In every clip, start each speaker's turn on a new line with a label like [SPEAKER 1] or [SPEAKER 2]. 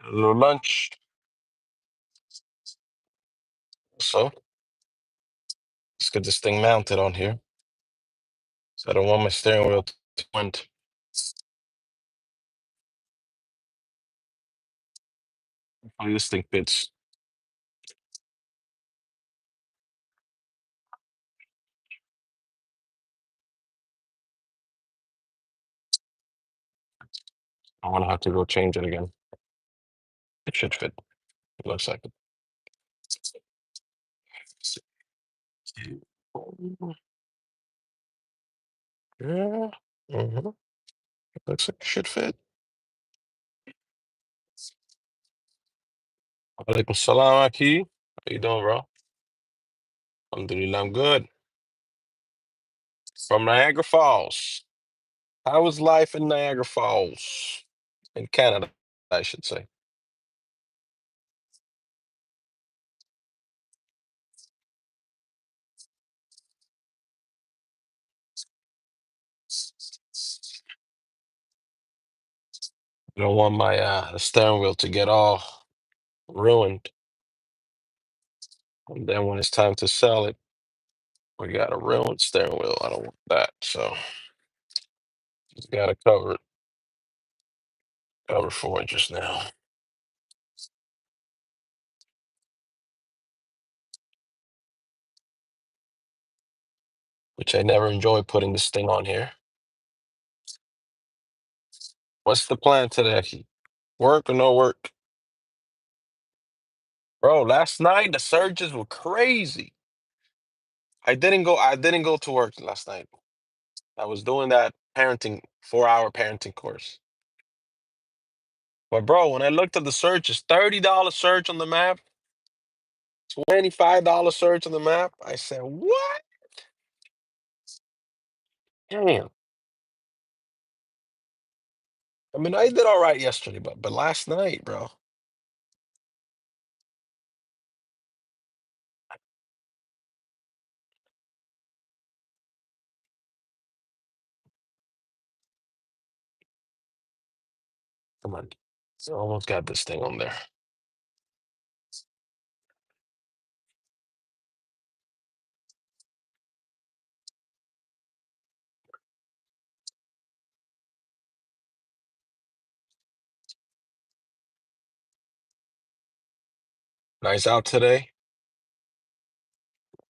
[SPEAKER 1] A little lunch. So let's get this thing mounted on here. So I don't want my steering wheel to squint. Hopefully this thing fits. I want to have to go change it again. It should fit. It looks like it. Yeah. Mm-hmm. Looks like it should fit. Alaikum salam, Aki. How you doing, bro? Alhamdulillah, I'm good. From Niagara Falls. How is life in Niagara Falls? In Canada, I should say. I don't want my steering wheel to get all ruined. And then when it's time to sell it, we got a ruined steering wheel. I don't want that. So just gotta cover 4 inches now. Which I never enjoy putting this thing on here. What's the plan today? Work or no work? Bro, last night the surges were crazy. I didn't go to work last night. I was doing that parenting 4-hour parenting course. But bro, when I looked at the searches, $30 search on the map, $25 search on the map, I said, what? Damn. I mean, I did all right yesterday, but last night, bro. Come on. So almost got this thing on there. Nice out today.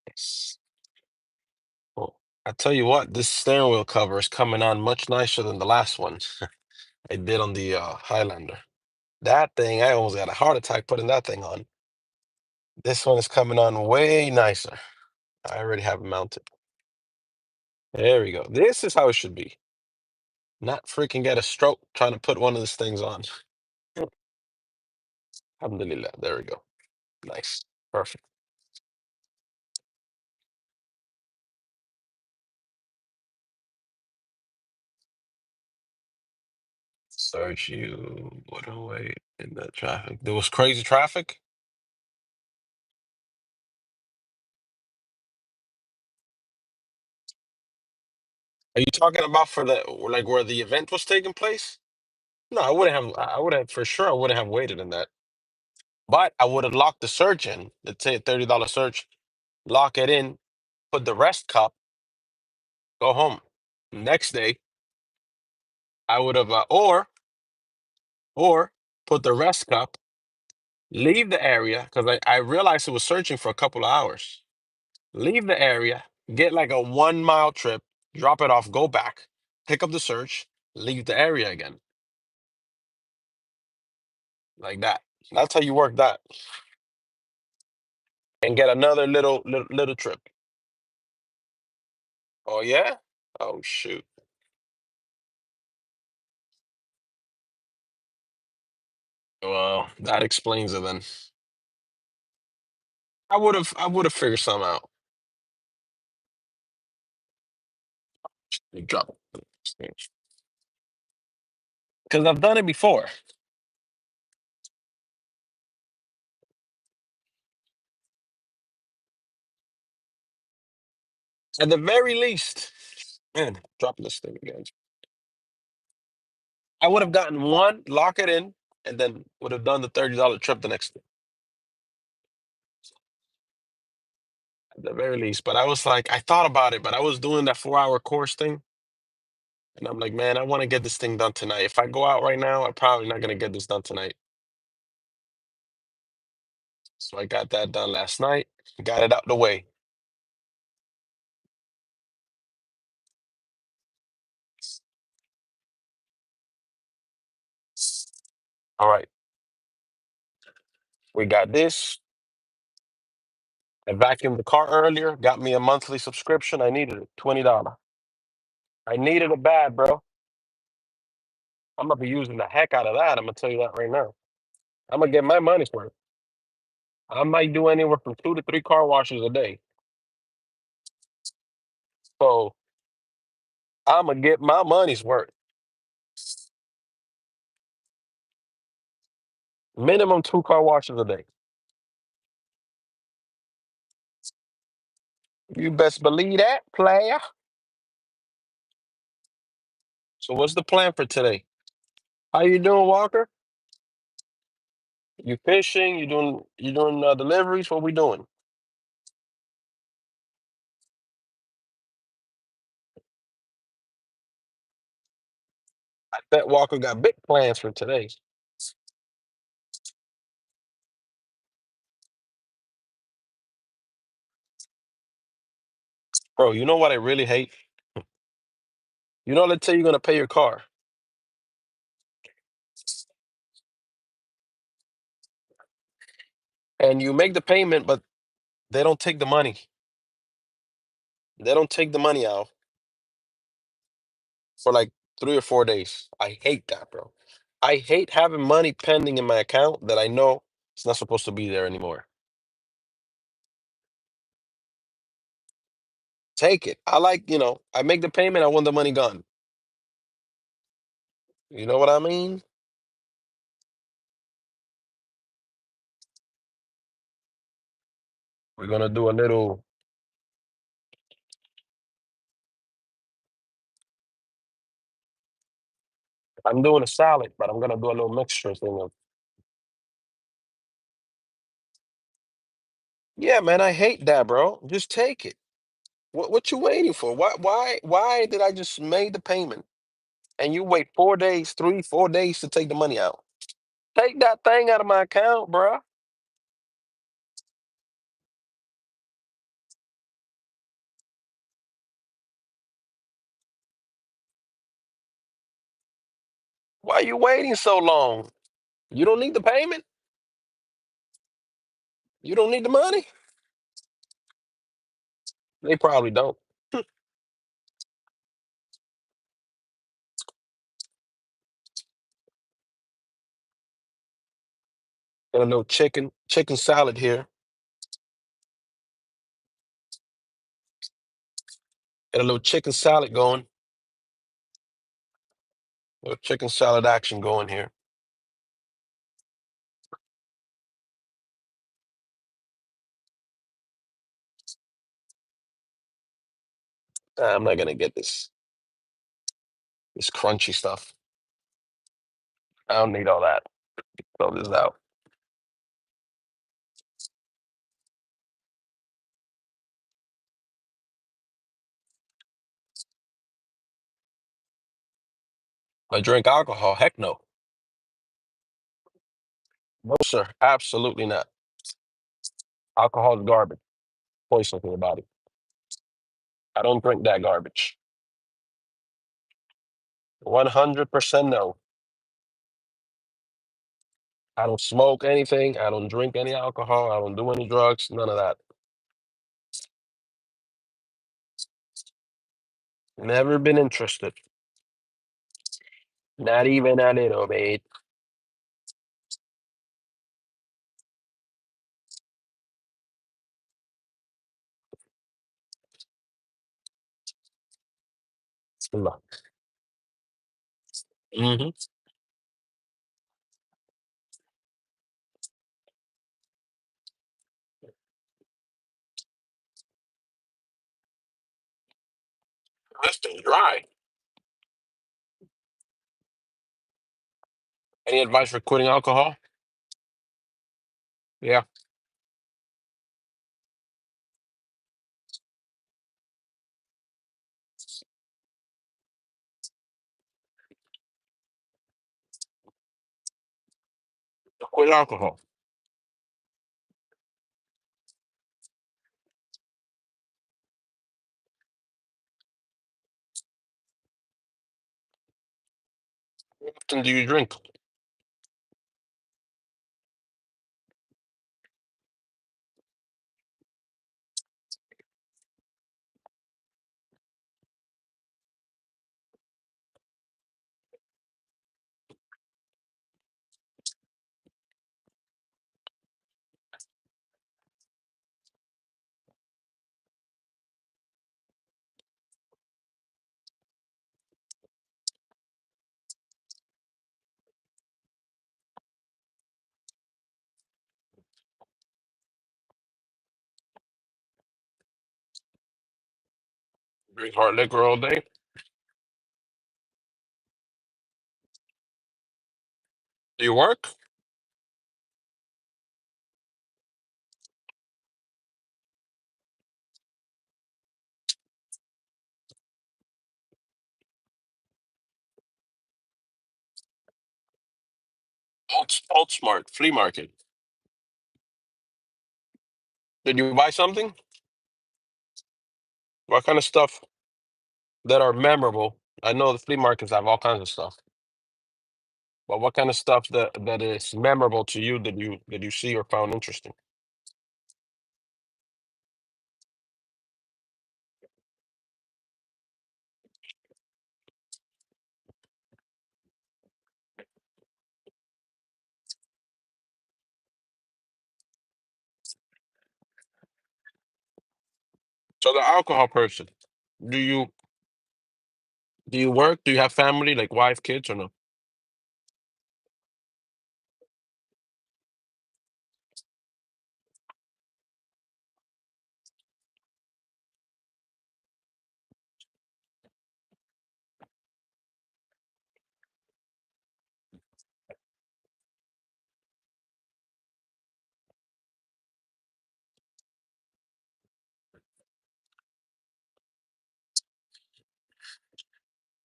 [SPEAKER 1] Yes. Well, I tell you what, this steering wheel cover is coming on much nicer than the last one I did on the Highlander. That thing, I almost got a heart attack putting that thing on. This one is coming on way nicer. I already have it mounted. There we go. This is how it should be. Not freaking get a stroke trying to put one of these things on. Alhamdulillah. There we go. Nice. Perfect. Search you. What a wait in that traffic. There was crazy traffic. Are you talking about for the like where the event was taking place? No, I wouldn't have. I would have for sure. I wouldn't have waited in that. But I would have locked the search in. Let's say a $30 search. Lock it in. Put the rest cup. Go home. Next day, I would have or put the rest cup. Leave the area because I realized it was searching for a couple of hours. Leave the area. Get like a 1 mile trip. Drop it off. Go back. Pick up the search. Leave the area again. Like that. That's how you work that. And get another little trip. Oh yeah? Oh shoot. Well, that explains it then. I would have figured something out. You drop because I've done it before. At the very least, man, drop this thing again. I would have gotten one, lock it in, and then would have done the $30 trip the next day at the very least. But I was like, I thought about it, but I was doing that 4 hour course thing. And I'm like, man, I want to get this thing done tonight. If I go out right now, I'm probably not gonna get this done tonight. So I got that done last night. Got it out the way. All right, we got this. I vacuumed the car earlier. Got me a monthly subscription. I needed it. $20. I needed it bad, bro. I'm gonna be using the heck out of that. I'm gonna tell you that right now. I'm gonna get my money's worth. I might do anywhere from 2 to 3 car washes a day. So I'm gonna get my money's worth. Minimum 2 car washes a day. You best believe that, player. So what's the plan for today? How you doing, Walker? You fishing? You doing deliveries? What we doing? I bet Walker got big plans for today. Bro, you know what I really hate? You know, let's say you're gonna pay your car and you make the payment, but they don't take the money. They don't take the money out for like 3 or 4 days. I hate that, bro. I hate having money pending in my account that I know it's not supposed to be there anymore. Take it. I like, I make the payment, I want the money gone. You know what I mean? We're gonna do a little. I'm doing a salad, but I'm gonna do a little mixture thing of. Yeah, man, I hate that, bro. Just take it. What you waiting for? Why did I just made the payment and you wait 4 days, 3, 4 days to take the money out? Take that thing out of my account, bro. Why you waiting so long? You don't need the payment? You don't need the money? They probably don't. Got a little chicken salad here. Got a little chicken salad going. Little chicken salad action going here. I'm not gonna get this crunchy stuff. I don't need all that. Throw this out. I drink alcohol. Heck no. No, sir. Absolutely not. Alcohol is garbage. Poison for your body. I don't drink that garbage. 100% no. I don't smoke anything. I don't drink any alcohol. I don't do any drugs. None of that. Never been interested. Not even a little bit. Mm-hmm. This thing's dry. Any advice for quitting alcohol? Yeah, quit alcohol. How often do you drink? Drink hard liquor all day? Do you work? Alt Smart, flea market. Did you buy something? What kind of stuff that are memorable? I know the flea markets have all kinds of stuff, but what kind of stuff that is memorable to you that you see or found interesting? So the alcohol person, do you do you work? Do you have family, like wife, kids, or no?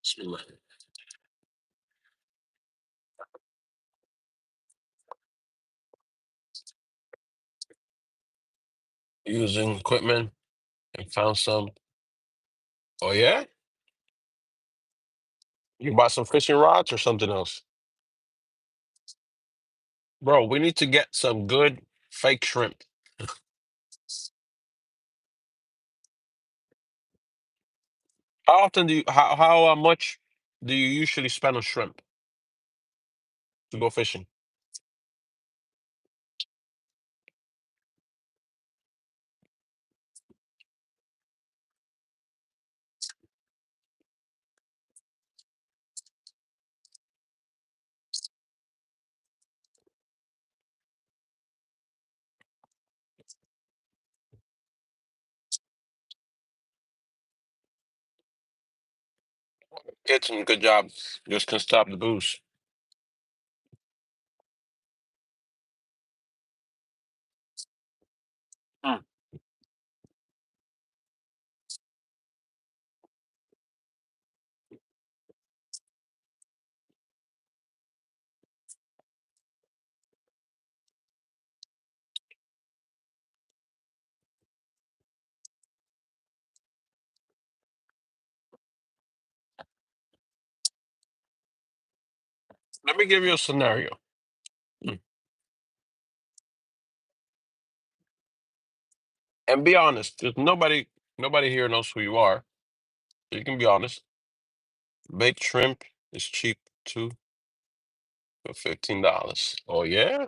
[SPEAKER 1] Bismillah. Using equipment and found some. Oh yeah, you bought some fishing rods or something else, bro. We need to get some good fake shrimp. How often do you how much do you usually spend on shrimp to go fishing? Get some good job. Just can stop the booze. Hmm. Let me give you a scenario. Hmm. And be honest. There's nobody here knows who you are. So you can be honest. Baked shrimp is cheap too for $15. Oh yeah?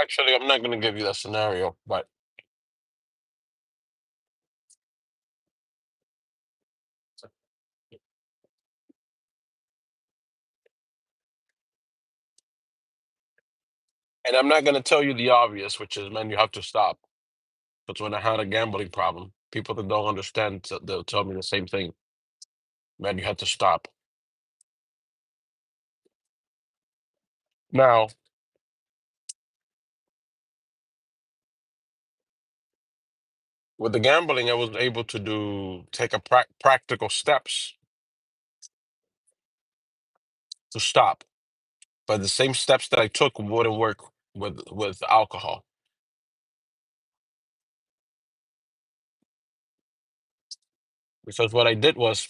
[SPEAKER 1] Actually, I'm not going to give you that scenario, but and I'm not going to tell you the obvious, which is, man, you have to stop. Because when I had a gambling problem, people that don't understand, they'll tell me the same thing. Man, you have to stop. Now, with the gambling, I was able to take a practical steps to stop. But the same steps that I took wouldn't work with alcohol. Because what I did was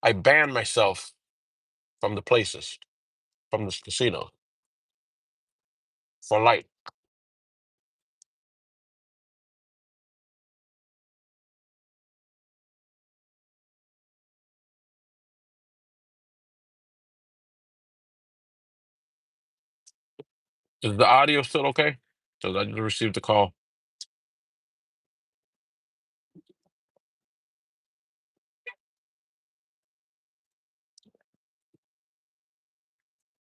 [SPEAKER 1] I banned myself from the places, from this casino for life. Is the audio still okay? Because I just received a call.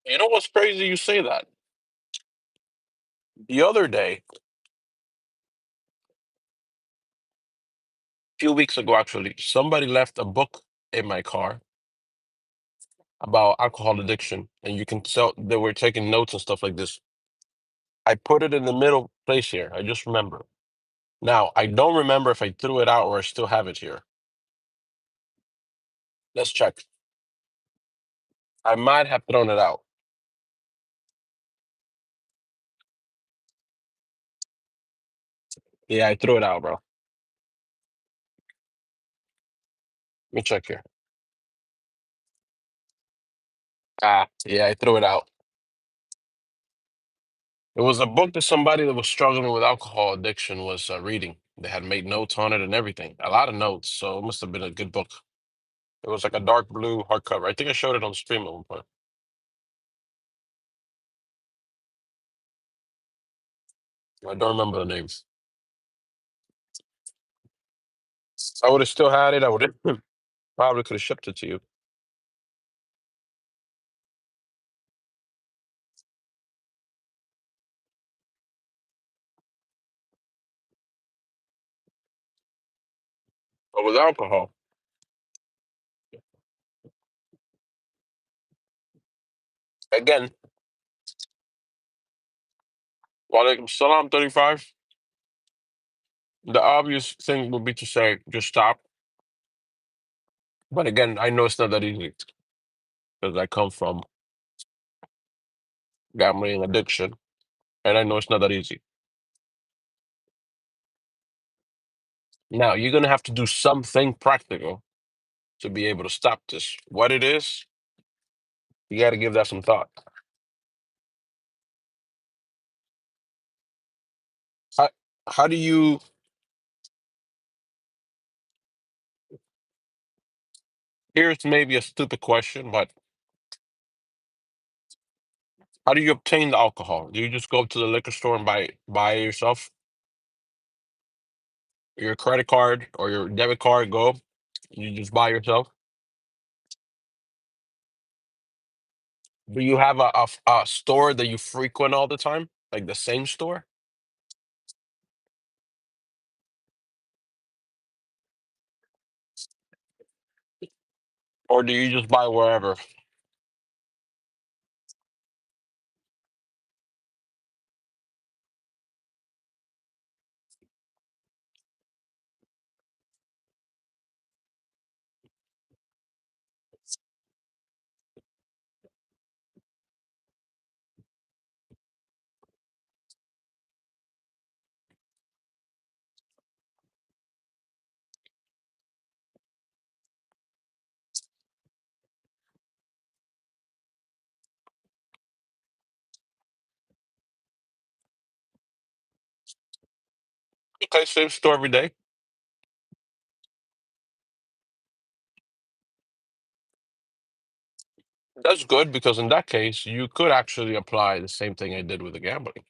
[SPEAKER 1] You know what's crazy? You say that. The other day, a few weeks ago, actually, somebody left a book in my car about alcohol addiction, and you can tell they were taking notes and stuff like this. I put it in the middle place here. I just remember. Now, I don't remember if I threw it out or I still have it here. Let's check. I might have thrown it out. Yeah, I threw it out, bro. Let me check here. Ah, yeah, I threw it out. It was a book that somebody that was struggling with alcohol addiction was reading. They had made notes on it and everything, a lot of notes. So it must have been a good book. It was like a dark blue hardcover. I think I showed it on stream at one point. I don't remember the names. I would have still had it. I would have probably could have shipped it to you. But with alcohol, again, Walaikum Salam 35. The obvious thing would be to say, just stop. But again, I know it's not that easy because I come from gambling addiction, and I know it's not that easy. Now, you're going to have to do something practical to be able to stop this. What it is, you got to give that some thought. How, how do you, here's maybe a stupid question, but how do you obtain the alcohol? Do you just go to the liquor store and buy it yourself? Your credit card or your debit card, go, you just buy yourself? Do you have a store that you frequent all the time? Like the same store? Or do you just buy wherever? Okay, same store every day. That's good because in that case, you could actually apply the same thing I did with the gambling.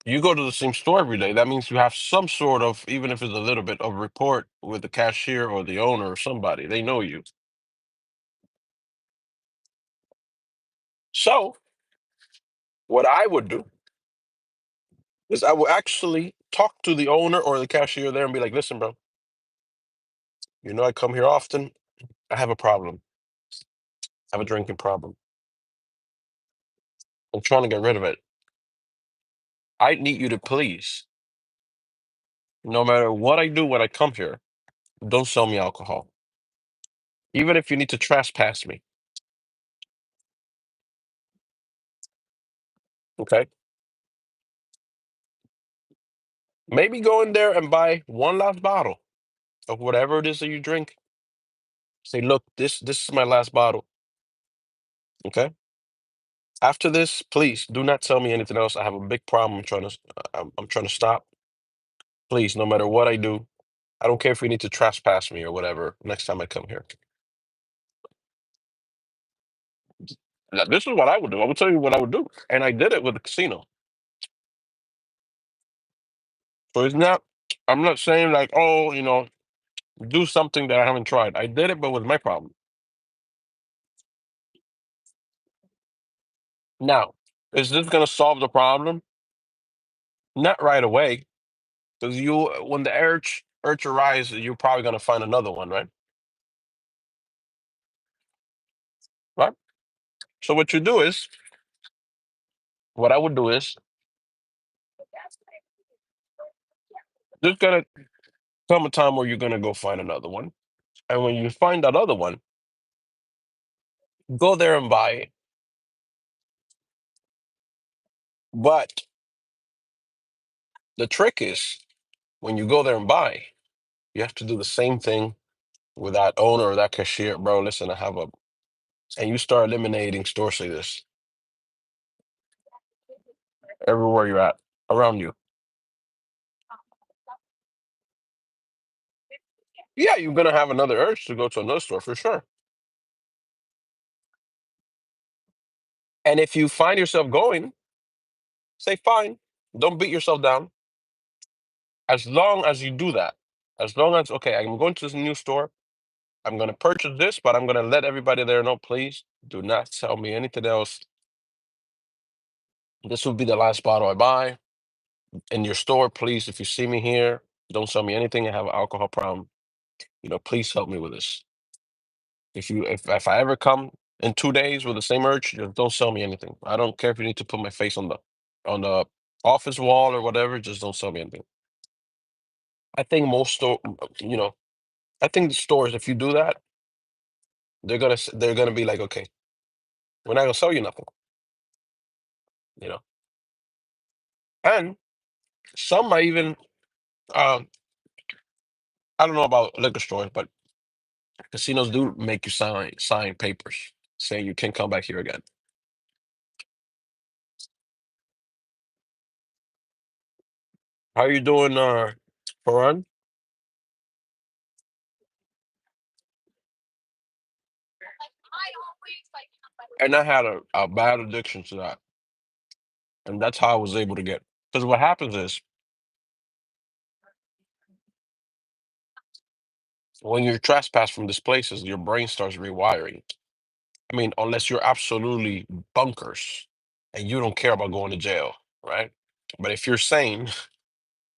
[SPEAKER 1] You go to the same store every day. That means you have some sort of, even if it's a little bit of report with the cashier or the owner or somebody. They know you. So what I would do is I will actually talk to the owner or the cashier there and be like, listen, bro, you know I come here often. I have a problem. I have a drinking problem. I'm trying to get rid of it. I need you to please, no matter what I do when I come here, don't sell me alcohol. Even if you need to trespass me. Okay. Maybe go in there and buy one last bottle of whatever it is that you drink. Say, look, this is my last bottle. Okay. After this, please do not tell me anything else. I have a big problem. I'm trying to stop. Please, no matter what I do, I don't care if you need to trespass me or whatever. Next time I come here, now, this is what I would do. I would tell you what I would do, and I did it with the casino. So it's not. I'm not saying like, oh, do something that I haven't tried. I did it, but with my problem. Now, is this going to solve the problem? Not right away, because when the urge arises, you're probably going to find another one, right? Right. So what you do is, what I would do is, there's gonna come a time where you're gonna go find another one, and when you find that other one, go there and buy it. But the trick is, when you go there and buy, you have to do the same thing with that owner or that cashier. Bro, listen, I have a, and you start eliminating stores like this everywhere you're at around you. Yeah, you're gonna have another urge to go to another store for sure. And if you find yourself going, say fine. Don't beat yourself down. As long as you do that, as long as, okay, I'm going to this new store. I'm gonna purchase this, but I'm gonna let everybody there know, please do not tell me anything else. This will be the last bottle I buy. In your store, please, if you see me here, don't sell me anything. I have an alcohol problem. Please help me with this. If I ever come in 2 days with the same urge, just don't sell me anything. I don't care if you need to put my face on the office wall or whatever. Just don't sell me anything. I think most I think the stores, if you do that, they're gonna be like, okay, we're not gonna sell you nothing. You know, and some might even, um, I don't know about liquor stores, but casinos do make you sign papers saying you can come back here again. How you doing, Farhan? And I had a bad addiction to that, and that's how I was able to get. Because what happens is when you're trespassed from these places, your brain starts rewiring. I mean, unless you're absolutely bunkers and you don't care about going to jail, right? But if you're sane,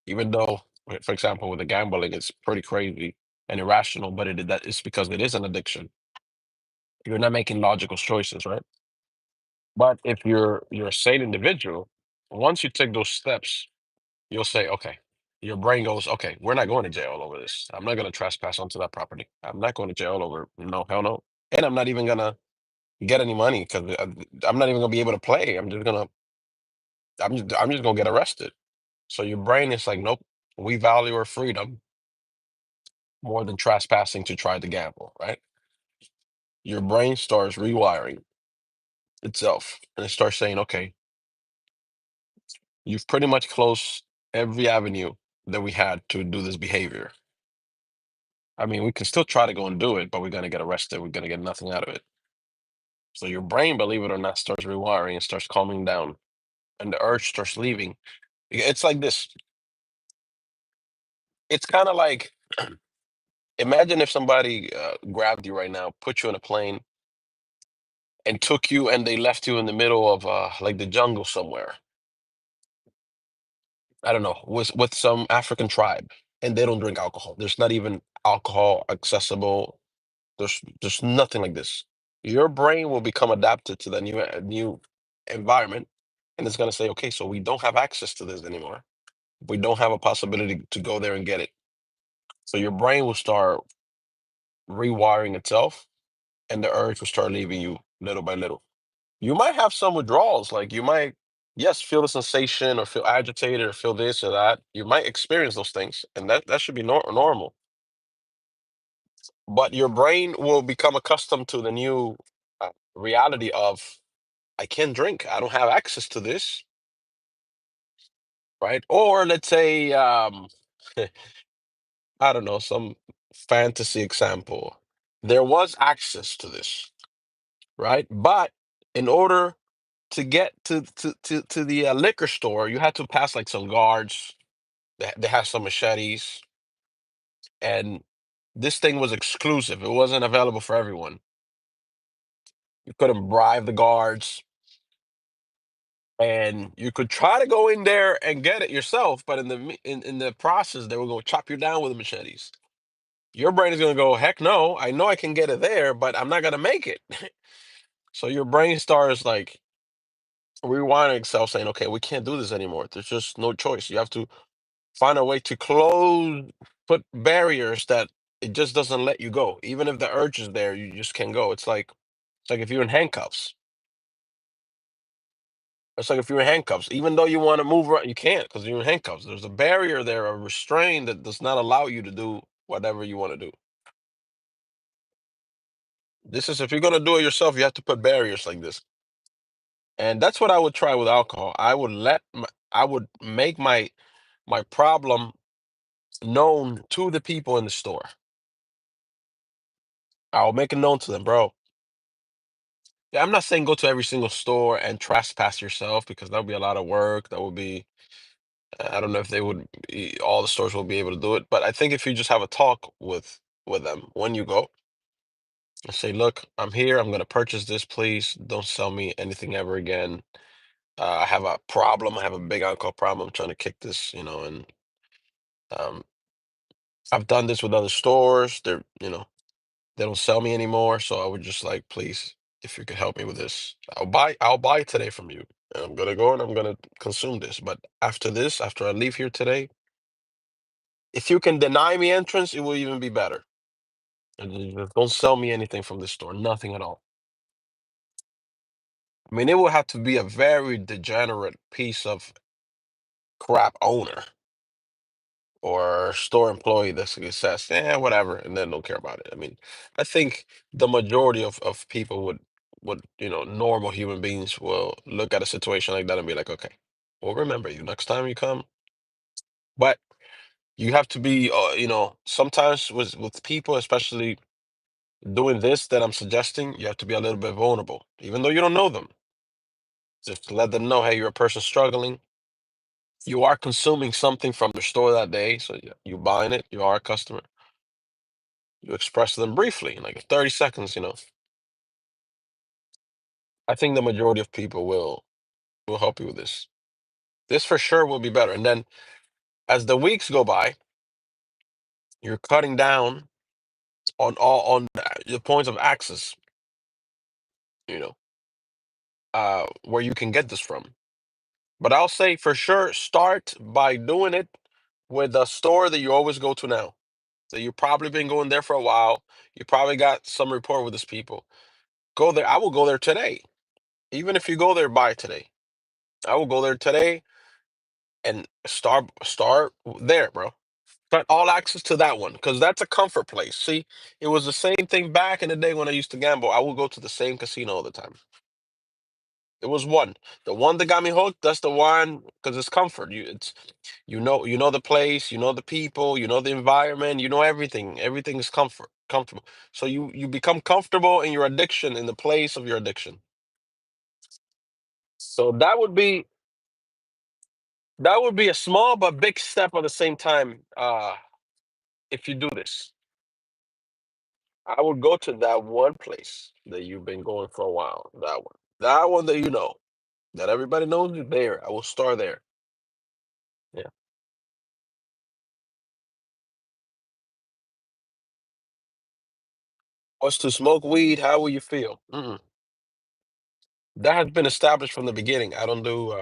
[SPEAKER 1] even though, for example, with the gambling, it's pretty crazy and irrational, but it's because it is an addiction. You're not making logical choices, right? But if you're a sane individual, once you take those steps, you'll say, okay, your brain goes, okay, we're not going to jail over this. I'm not going to trespass onto that property. I'm not going to jail over, no, hell no. And I'm not even going to get any money because I'm not even going to be able to play. I'm just going to get arrested. So your brain is like, nope, we value our freedom more than trespassing to try to gamble, right? Your brain starts rewiring itself and it starts saying, okay, you've pretty much closed every avenue that we had to do this behavior. I mean, we can still try to go and do it, but we're going to get arrested. We're going to get nothing out of it. So your brain, believe it or not, starts rewiring and starts calming down, and the urge starts leaving. It's like this. It's kind of like, imagine if somebody grabbed you right now, put you in a plane, and took you, and they left you in the middle of like the jungle somewhere. I don't know, with some African tribe, and they don't drink alcohol. There's not even alcohol accessible. There's nothing like this. Your brain will become adapted to the new environment, and it's gonna say, okay, so we don't have access to this anymore. We don't have a possibility to go there and get it. So your brain will start rewiring itself, and the urge will start leaving you little by little. You might have some withdrawals, like you might, yes, feel the sensation or feel agitated or feel this or that. You might experience those things, and that should be normal. But your brain will become accustomed to the new reality of, I can't drink. I don't have access to this, right? Or let's say, I don't know, some fantasy example. There was access to this, right? But in order to get to the liquor store, you had to pass like some guards. They have some machetes, and this thing was exclusive. It wasn't available for everyone. You couldn't bribe the guards, and you could try to go in there and get it yourself, but in the process, they were going to chop you down with the machetes. Your brain is going to go, heck no! I know I can get it there, but I'm not going to make it. So your brain starts like rewinding itself, saying, "Okay, we can't do this anymore. There's just no choice. You have to find a way to close, put barriers that it just doesn't let you go. Even if the urge is there, you just can't go. It's like if you're in handcuffs. It's like if you're in handcuffs. Even though you want to move around, you can't because you're in handcuffs. There's a barrier there, a restraint that does not allow you to do whatever you want to do. This is if you're gonna do it yourself, you have to put barriers like this. And that's what I would try with alcohol. I would make my problem known to the people in the store. I'll make it known to them, bro. Yeah, I'm not saying go to every single store and trespass yourself because that would be a lot of work. That would be, I don't know if all the stores will be able to do it. But I think if you just have a talk with them when you go and say, look, I'm here. I'm going to purchase this. Please don't sell me anything ever again. I have a problem. I have a big alcohol problem. I'm trying to kick this, and um, I've done this with other stores. They don't sell me anymore. So I would just like, please, if you could help me with this, I'll buy today from you. And I'm gonna go and I'm gonna consume this. But after this, after I leave here today, if you can deny me entrance, it will even be better. And you just don't sell me anything from this store, nothing at all. I mean, it will have to be a very degenerate piece of crap owner or store employee that says, whatever, and then don't care about it. I mean, I think the majority of people normal human beings will look at a situation like that and be like, okay, we'll remember you next time you come. But you have to be, sometimes with people, especially doing this that I'm suggesting, you have to be a little bit vulnerable, even though you don't know them. Just let them know, hey, you're a person struggling. You are consuming something from the store that day, so you buying it. You are a customer. You express to them briefly, in like 30 seconds. I think the majority of people will help you with this. This for sure will be better. And then as the weeks go by, you're cutting down on the points of access, you know, where you can get this from. But I'll say for sure, start by doing it with a store that you always go to now. So you've probably been going there for a while. You probably got some rapport with these people. Go there. I will go there today. Even if you go there, buy today. I will go there today and start there, bro. Got all access to that one because that's a comfort place. See, it was the same thing back in the day when I used to gamble. I would go to the same casino all the time. It was one, the one that got me hooked. That's the one because it's comfort. You know the place, you know the people, you know the environment, you know everything. Everything is comfortable. So you become comfortable in your addiction in the place of your addiction. So that would be That would be a small but big step at the same time. If you do this, I would go to that one place that you've been going for a while. That one that you know, that everybody knows is there. I will start there. Yeah. What's to smoke weed? How will you feel? Mm-mm. That has been established from the beginning. I don't do.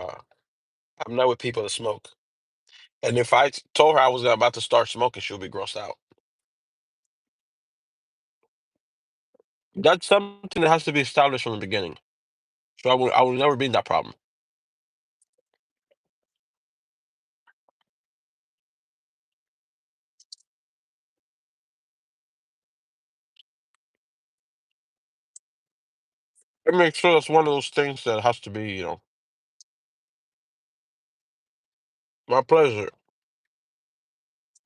[SPEAKER 1] I'm not with people that smoke. And if I told her I was about to start smoking, she'll be grossed out. That's something that has to be established from the beginning. So I will never be in that problem. I make sure that's one of those things that has to be, my pleasure.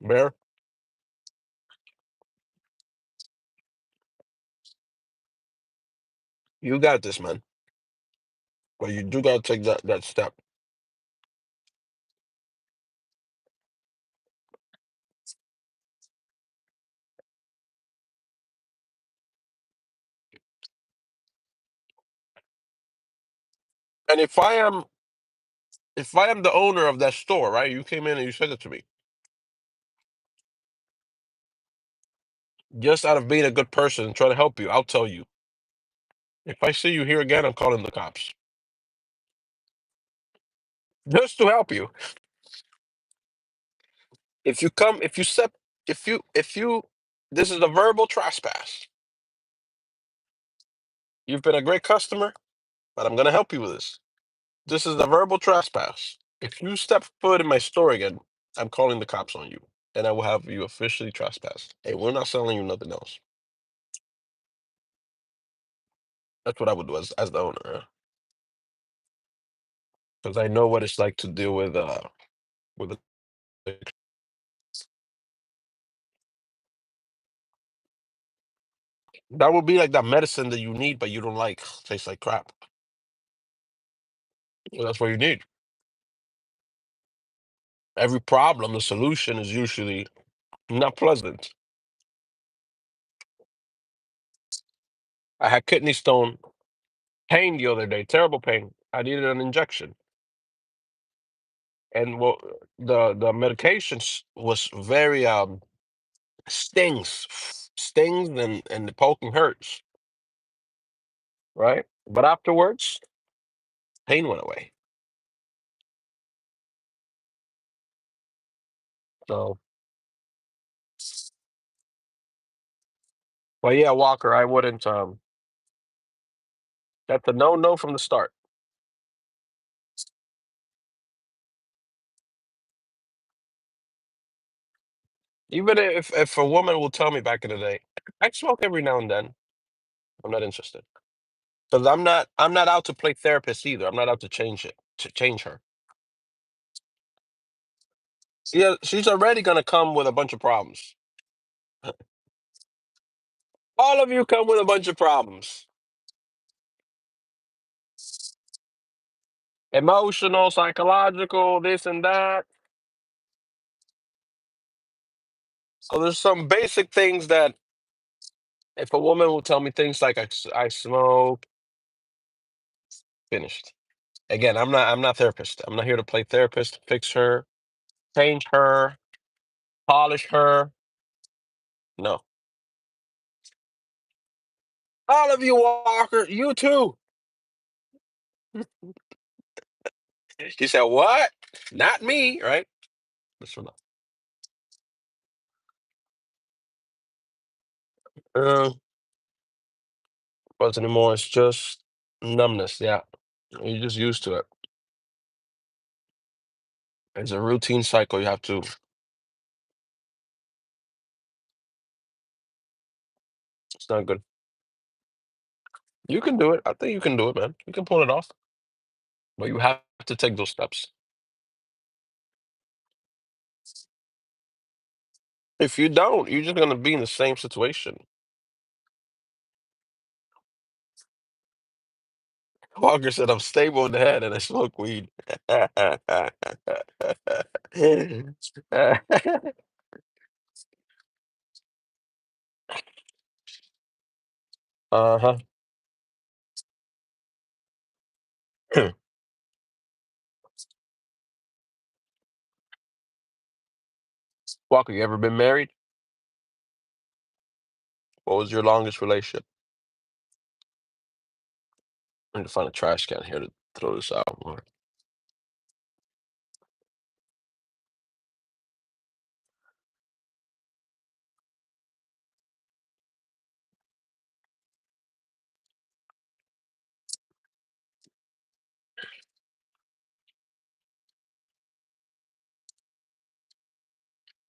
[SPEAKER 1] Bear, you got this, man. But you do gotta take that step. And if I am the owner of that store, right? You came in and you said it to me. Just out of being a good person and trying to help you, I'll tell you. If I see you here again, I'm calling the cops. Just to help you. If you come, if you step, if you, this is a verbal trespass. You've been a great customer, but I'm gonna help you with this. This is a verbal trespass. If you step foot in my store again, I'm calling the cops on you, and I will have you officially trespassed. Hey, we're not selling you nothing else. That's what I would do as the owner, because I know what it's like to deal with a, that would be like that medicine that you need but you don't like. Tastes like crap. Well, that's what you need. Every problem, the solution is usually not pleasant. I had kidney stone pain the other day, terrible pain. I needed an injection, and the medications was very stings, and the poking hurts, right? But afterwards, pain went away. So, but yeah, Walker, I wouldn't. That's a no from the start. Even if a woman will tell me back in the day, I smoke every now and then. I'm not interested because I'm not out to play therapist either. I'm not out to change her. She's already gonna come with a bunch of problems. All of you come with a bunch of problems. Emotional, psychological, this and that. So there's some basic things that if a woman will tell me things like I smoke, finished. Again, I'm not therapist. I'm not here to play therapist, fix her, change her, polish her. No. All of you, Walker, you too. She said, "What? Not me, right?" That's what. Uh, but anymore, it's just numbness. Yeah, you're just used to it. It's a routine cycle. You have to. It's not good. You can do it. I think you can do it, man. You can pull it off, but you have to take those steps. If you don't, you're just gonna be in the same situation. Walker said, I'm stable in the head and I smoke weed. Uh-huh. Walker, you ever been married? What was your longest relationship? I need to find a trash can here to throw this out.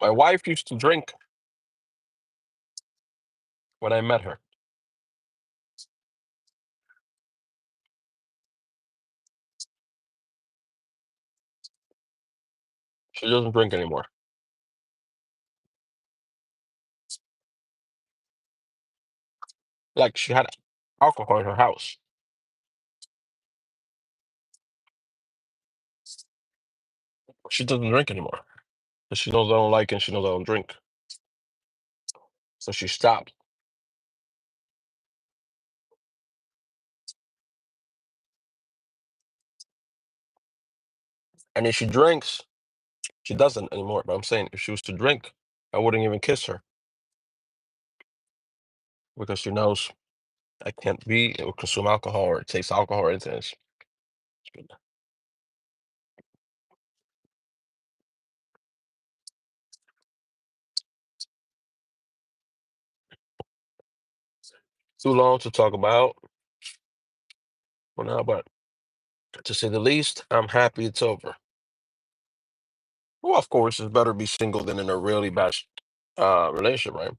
[SPEAKER 1] My wife used to drink when I met her. She doesn't drink anymore. Like she had alcohol in her house. She doesn't drink anymore. 'Cause she knows I don't like it and she knows I don't drink. So she stopped. And if she drinks, she doesn't anymore. But I'm saying if she was to drink, I wouldn't even kiss her because she knows I can't be or consume alcohol or taste alcohol or anything. Too long to talk about for now, but to say the least, I'm happy it's over. Well, of course, it's better to be single than in a really bad relationship, right?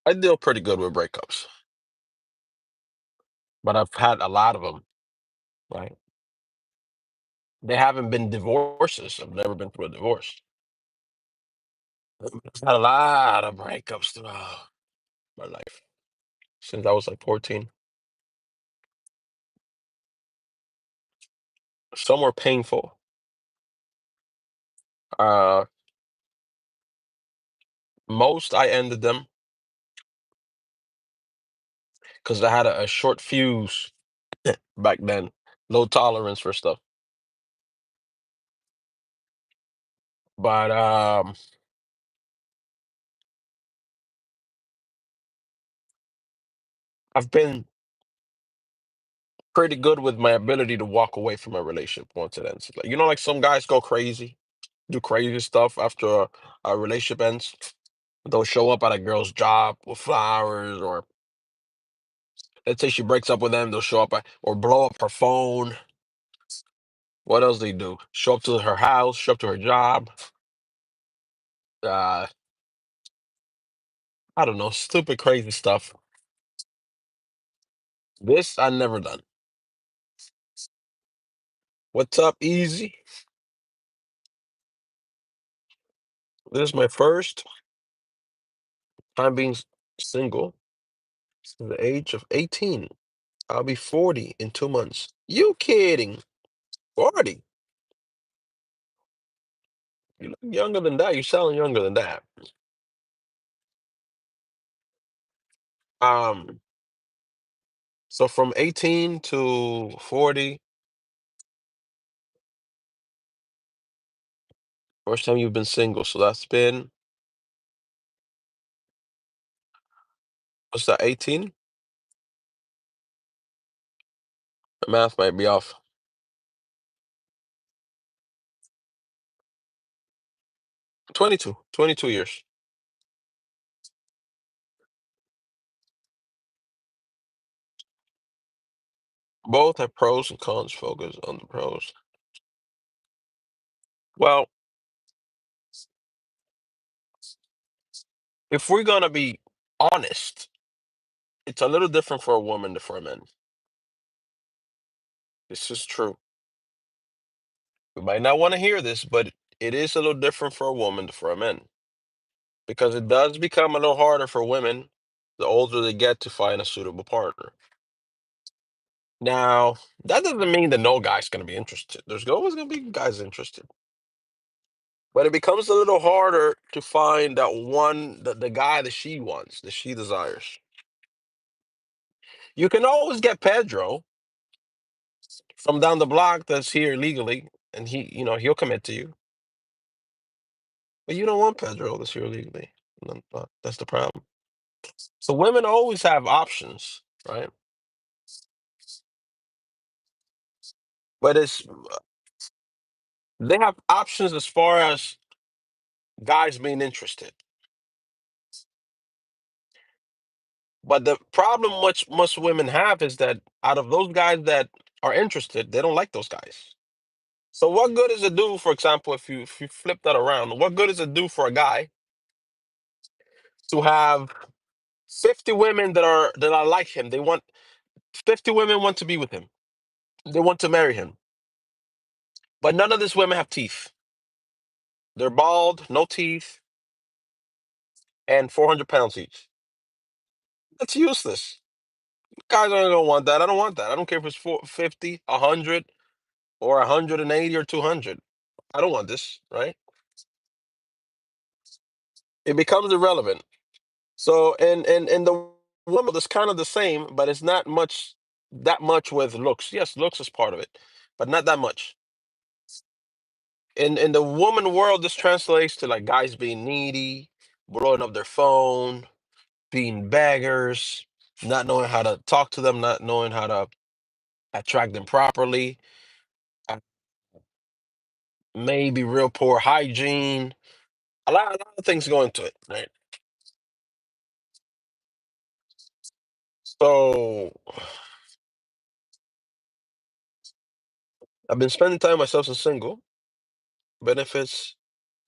[SPEAKER 1] I deal pretty good with breakups, but I've had a lot of them, right? They haven't been divorces. I've never been through a divorce. I've had a lot of breakups throughout my life since I was like 14. Some were painful. Uh, Most I ended them because I had a short fuse back then, low tolerance for stuff. But I've been pretty good with my ability to walk away from a relationship once it ends. Like like some guys go crazy, do crazy stuff after a relationship ends. They'll show up at a girl's job with flowers, or let's say she breaks up with them, they'll show up or blow up her phone. What else they do? Show up to her house, show up to her job. Uh, I don't know, stupid, crazy stuff. This I never done. What's up, Easy? This is my first time being single since the age of 18. I'll be 40 in 2 months. You kidding? 40? You look younger than that. You sound younger than that. Um, so from 18 to 40, first time you've been single. So that's been, what's that, 18? The math might be off. 22 years. Both have pros and cons. Focus on the pros. Well, if we're gonna be honest, it's a little different for a woman than for a man. This is true. We might not want to hear this, but it is a little different for a woman than for a man. because it does become a little harder for women the older they get to find a suitable partner. Now, that doesn't mean that no guy's going to be interested. There's always going to be guys interested, but it becomes a little harder to find that one, the guy that she wants, that she desires. You can always get Pedro from down the block that's here legally, and he'll commit to you. But you don't want Pedro that's here legally. No, that's the problem. So women always have options, right? But they have options as far as guys being interested. But the problem which most women have is that out of those guys that are interested, they don't like those guys. So what good does it do, for example, if you flip that around, what good does it do for a guy to have 50 women that are like him? They want 50 women want to be with him. They want to marry him. But none of these women have teeth. They're bald, no teeth, and 400 pounds each. That's useless. Guys aren't gonna want that. I don't want that. I don't care if it's 50, 100, or 180 or 200. I don't want this, right? It becomes irrelevant. So and the woman is kind of the same, but it's not that much with looks. Yes, looks is part of it, but not that much. In the woman world, this translates to like guys being needy, blowing up their phone, being beggars, not knowing how to talk to them, not knowing how to attract them properly, uh, maybe real poor hygiene. A lot of things go into it, right? So I've been spending time myself as single. Benefits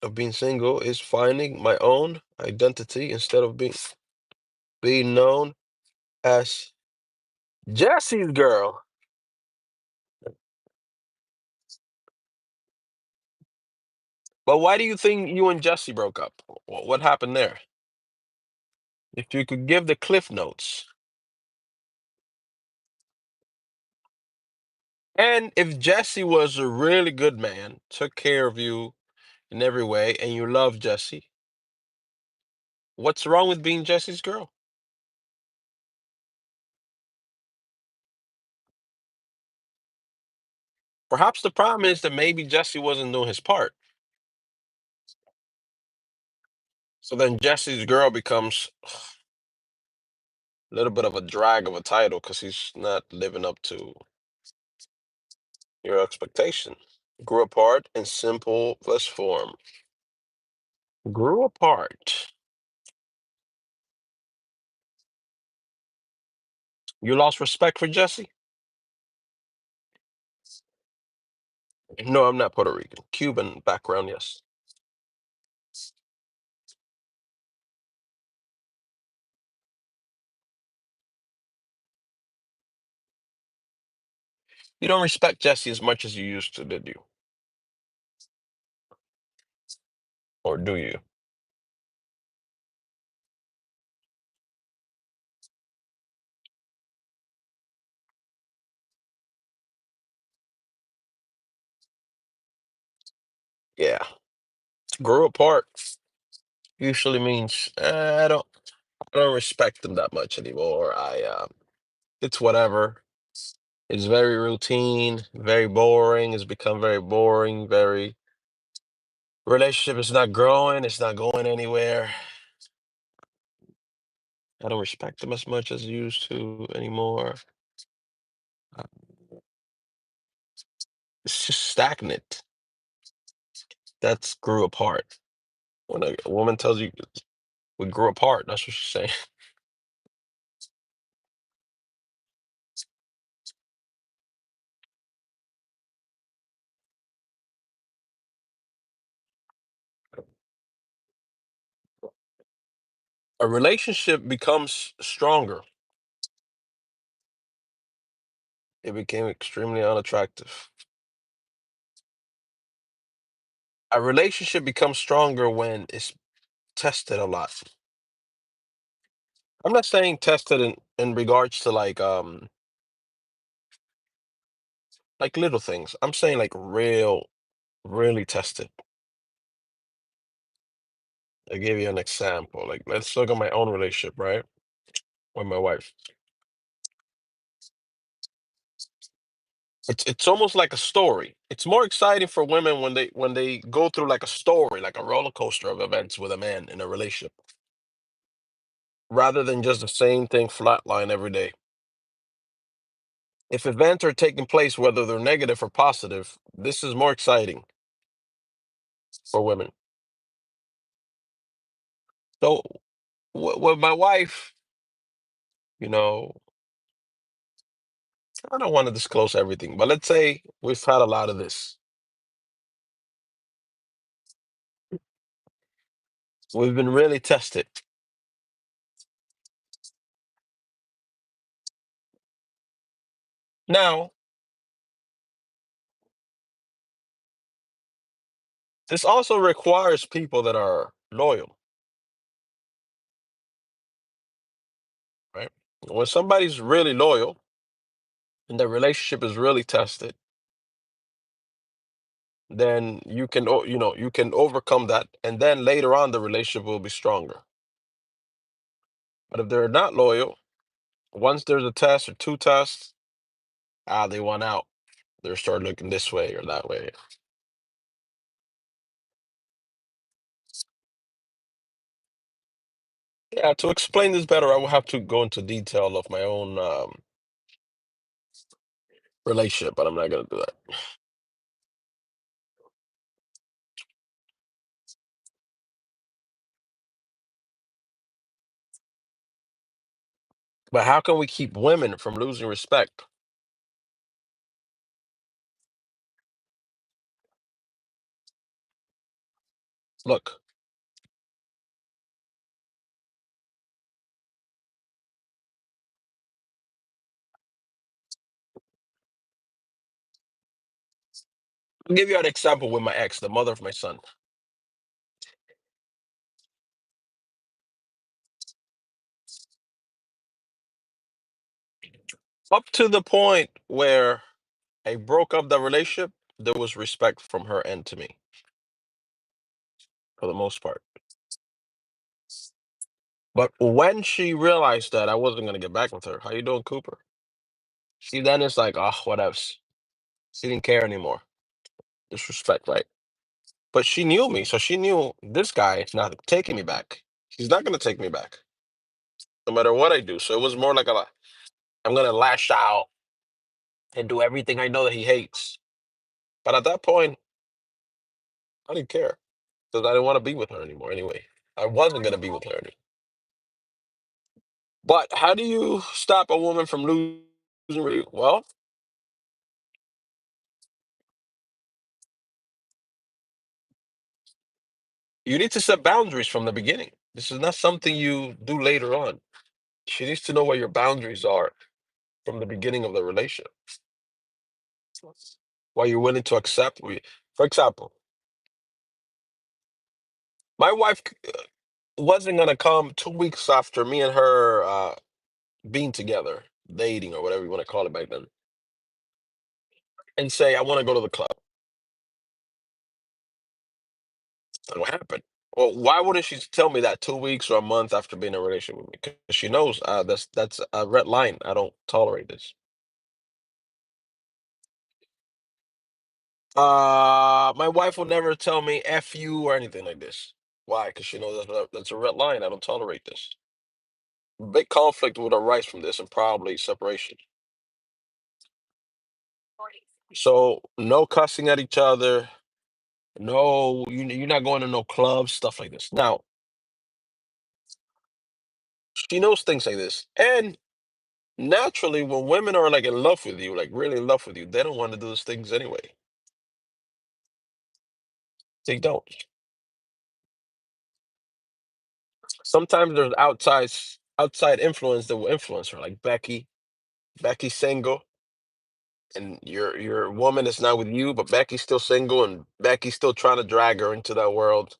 [SPEAKER 1] of being single is finding my own identity instead of being known as Jesse's girl. But why do you think you and Jesse broke up? What happened there? If you could give the cliff notes. And if Jesse was a really good man, took care of you in every way, and you love Jesse, what's wrong with being Jesse's girl? Perhaps the problem is that maybe Jesse wasn't doing his part. So then Jesse's girl becomes a little bit of a drag of a title because he's not living up to your expectation. Grew apart in simplest form. Grew apart. You lost respect for Jesse? No, I'm not Puerto Rican. Cuban background, yes. You don't respect Jesse as much as you used to, did you? Or do you? Yeah. Grew apart usually means I don't respect them that much anymore. It's whatever. It's very routine, very boring. It's become very boring. Very relationship is not growing. It's not going anywhere. I don't respect them as much as I used to anymore. Uh, It's just stagnant. That's grew apart. When a woman tells you we grew apart, that's what she's saying. A relationship becomes stronger. It became extremely unattractive. A relationship becomes stronger when it's tested a lot. I'm not saying tested in regards to like little things. I'm saying like really tested. I'll give you an example. Like let's look at my own relationship, right? With my wife. It's almost like a story. It's more exciting for women when they go through like a story, like a roller coaster of events with a man in a relationship, rather than just the same thing flatline every day. If events are taking place, whether they're negative or positive, this is more exciting for women. So with my wife, you know, I don't want to disclose everything, but let's say we've had a lot of this. We've been really tested. Now, this also requires people that are loyal, right? When somebody's really loyal and the relationship is really tested, then you can overcome that, and then later on the relationship will be stronger. But if they're not loyal, once there's a test or two tests, they want out. They start looking this way or that way. Yeah, to explain this better, I will have to go into detail of my own relationship, but I'm not gonna do that. But how can we keep women from losing respect? Look, I'll give you an example with my ex, the mother of my son. Up to the point where I broke up the relationship, there was respect from her end to me, for the most part. But when she realized that I wasn't gonna get back with her, how you doing, Cooper? She then is like, oh, what else? She didn't care anymore. Disrespect, right? But she knew me, so she knew this guy is not taking me back. He's not gonna take me back, no matter what I do. So it was more like I'm gonna lash out and do everything I know that he hates. But at that point, I didn't care because I didn't want to be with her anymore. Anyway, I wasn't gonna be with her anymore. But how do you stop a woman from losing? Well, you need to set boundaries from the beginning. This is not something you do later on. She needs to know what your boundaries are from the beginning of the relationship. What you're willing to accept. For example, my wife wasn't gonna come 2 weeks after me and her being together, dating or whatever you want to call it back then, and say, "I want to go to the club." And what happened? Well, why wouldn't she tell me that 2 weeks or a month after being in a relationship with me? Because she knows that's a red line. I don't tolerate this. My wife will never tell me "f you" or anything like this. Why? Because she knows that's a red line. I don't tolerate this. Big conflict would arise from this, and probably separation. So no cussing at each other. No, you're not going to no clubs, stuff like this. Now she knows things like this, and naturally, when women are like in love with you, like really in love with you, they don't want to do those things anyway. They don't. Sometimes there's outside influence that will influence her, like Becky. Becky's single, and your woman is not with you, but Becky's still single, and Becky's still trying to drag her into that world.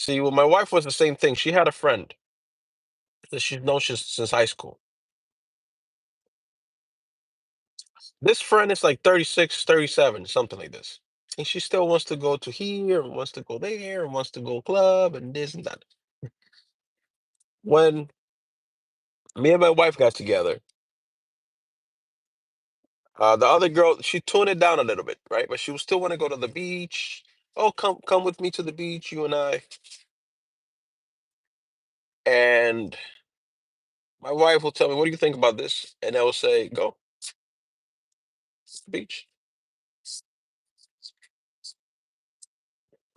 [SPEAKER 1] See, well, my wife was the same thing. She had a friend that she's known since high school. This friend is like 36, 37, something like this. And she still wants to go to here and wants to go there and wants to go club and this and that. When me and my wife got together, the other girl, she toned it down a little bit, right? But she would still want to go to the beach. Oh, come with me to the beach, you and I. And my wife will tell me, "What do you think about this?" And I will say, "Go to the beach."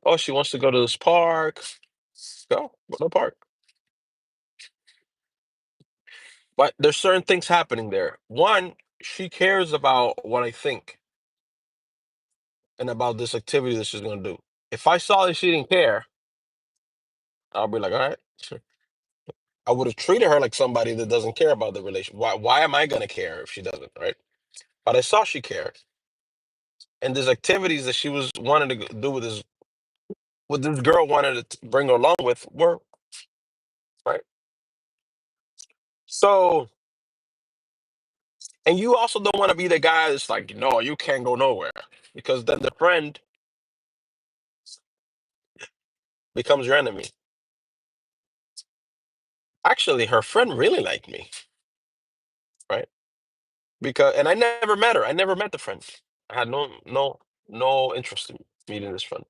[SPEAKER 1] Oh, she wants to go to this park. Go to the park. But there's certain things happening there. One, she cares about what I think and about this activity that she's gonna do. If I saw that she didn't care, I'll be like, all right, sure. I would have treated her like somebody that doesn't care about the relation. Why am I gonna care if she doesn't, right? But I saw she cared. And there's activities that she was wanting to do with this girl wanted to bring her along with were right. So and you also don't want to be the guy that's like, no, you can't go nowhere. Because then the friend becomes your enemy. Actually, her friend really liked me, right? Because and I never met her. I never met the friend. I had no interest in meeting this friend.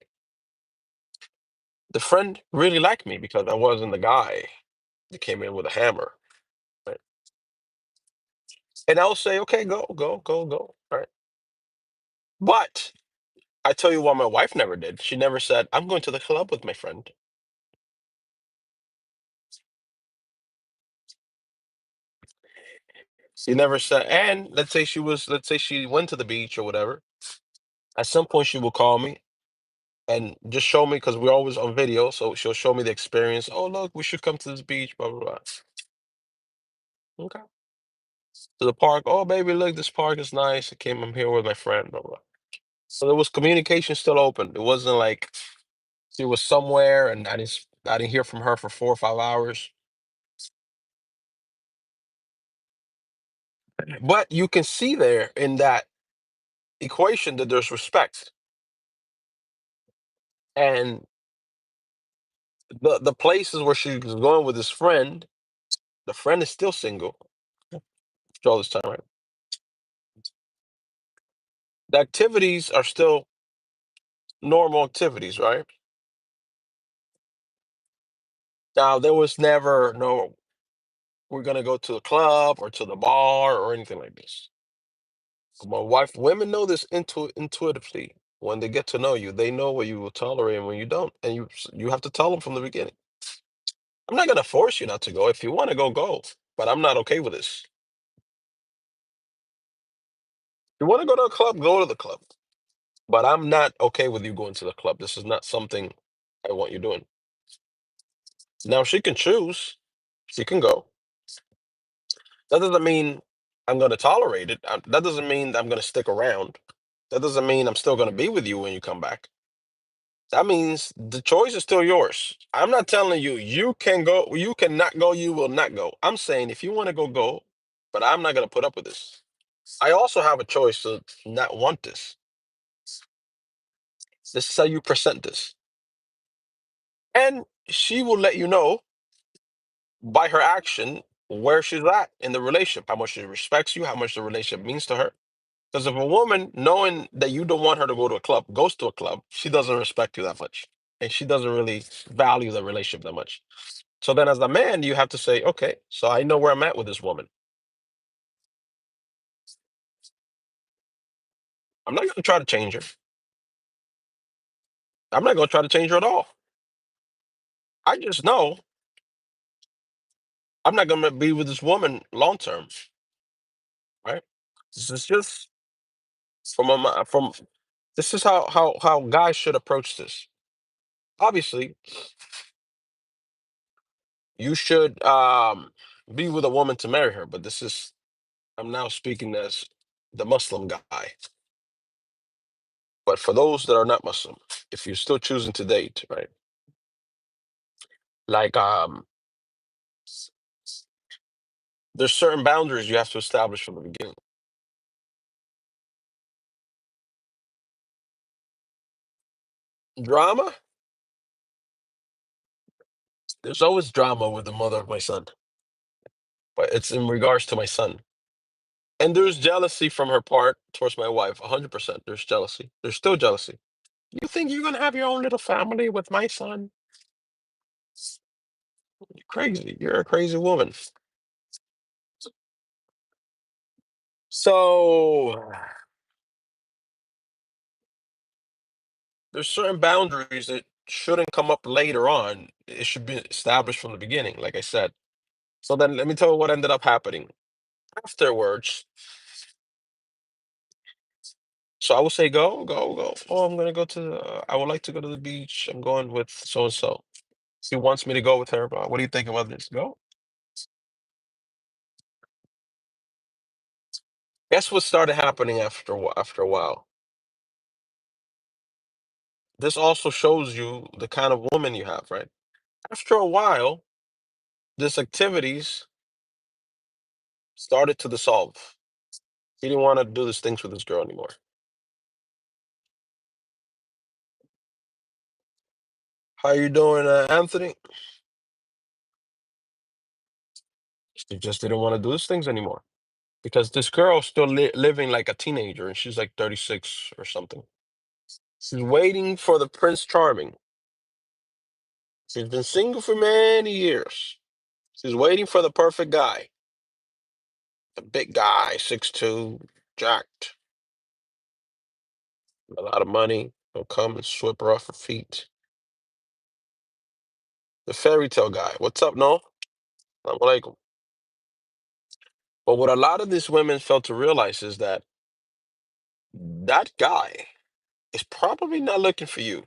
[SPEAKER 1] The friend really liked me because I wasn't the guy that came in with a hammer, right? And I'll say, okay, go, right? But I tell you what my wife never did. She never said, I'm going to the club with my friend. She never said, and let's say she went to the beach or whatever. At some point, she will call me and just show me because we're always on video. So she'll show me the experience. Oh, look, we should come to this beach, blah, blah, blah. Okay. To the park. Oh, baby, look, this park is nice. I'm here with my friend, blah, blah. So there was communication still open. It wasn't like she was somewhere and I didn't hear from her for 4 or 5 hours. But you can see there in that equation that there's respect. And the places where she was going with his friend, the friend is still single after all this time, right? The activities are still normal activities, right? Now there was never no we're gonna go to the club or to the bar or anything like this. My wife, women know this intuitively. When they get to know you, they know what you will tolerate and when you don't, and you have to tell them from the beginning. I'm not gonna force you not to go. If you want to go, go. But I'm not okay with this. You want to go to a club, go to the club. But I'm not okay with you going to the club. This is not something I want you doing. Now she can choose. She can go. That doesn't mean I'm going to tolerate it. That doesn't mean I'm going to stick around. That doesn't mean I'm still going to be with you when you come back. That means the choice is still yours. I'm not telling you you can go, you cannot go, you will not go. I'm saying if you want to go, go. But I'm not going to put up with this. I also have a choice to not want this. This is how you present this. And she will let you know by her action where she's at in the relationship, how much she respects you, how much the relationship means to her. Because if a woman, knowing that you don't want her to go to a club, goes to a club, she doesn't respect you that much. And she doesn't really value the relationship that much. So then, as a man, you have to say, okay, so I know where I'm at with this woman. I'm not going to try to change her. I'm not going to try to change her at all. I just know I'm not going to be with this woman long term, right? This is just from this is how guys should approach this. Obviously, you should be with a woman to marry her, but this is I'm now speaking as the Muslim guy. But for those that are not Muslim, if you're still choosing to date, right? Like s- there's certain boundaries you have to establish from the beginning. Drama? There's always drama with the mother of my son, but it's in regards to my son. And there's jealousy from her part towards my wife. 100%. There's jealousy. There's still jealousy. You think you're gonna have your own little family with my son? You're crazy. You're a crazy woman. So there's certain boundaries that shouldn't come up later on. It should be established from the beginning, like I said. So then let me tell you what ended up happening. Afterwards, so I would say, go, go, go. Oh, I'm gonna go to. I would like to go to the beach. I'm going with so and so. She wants me to go with her. But what do you think about this? Go. Guess what started happening after a while? This also shows you the kind of woman you have, right? After a while, this activities started to dissolve. He didn't want to do these things with this girl anymore. How you doing, Anthony? She just didn't want to do these things anymore because this girl's still living like a teenager, and she's like 36 or something. She's waiting for the Prince Charming. She's been single for many years. She's waiting for the perfect guy. The big guy, 6'2", jacked, a lot of money. He'll come and sweep her off her feet. The fairy tale guy. What's up, no? I'm like, but what a lot of these women fail to realize is that that guy is probably not looking for you.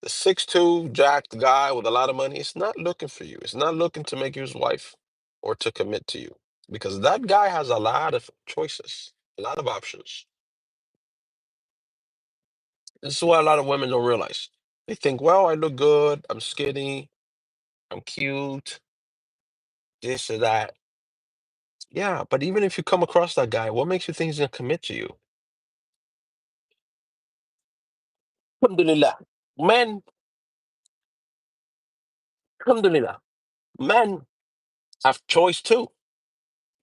[SPEAKER 1] The 6'2", jacked guy with a lot of money is not looking for you. It's not looking to make you his wife or to commit to you because that guy has a lot of choices, a lot of options. This is what a lot of women don't realize. They think, well, I look good, I'm skinny, I'm cute, this or that. Yeah, but even if you come across that guy, what makes you think he's gonna commit to you? Alhamdulillah. Men, alhamdulillah. Men have choice too.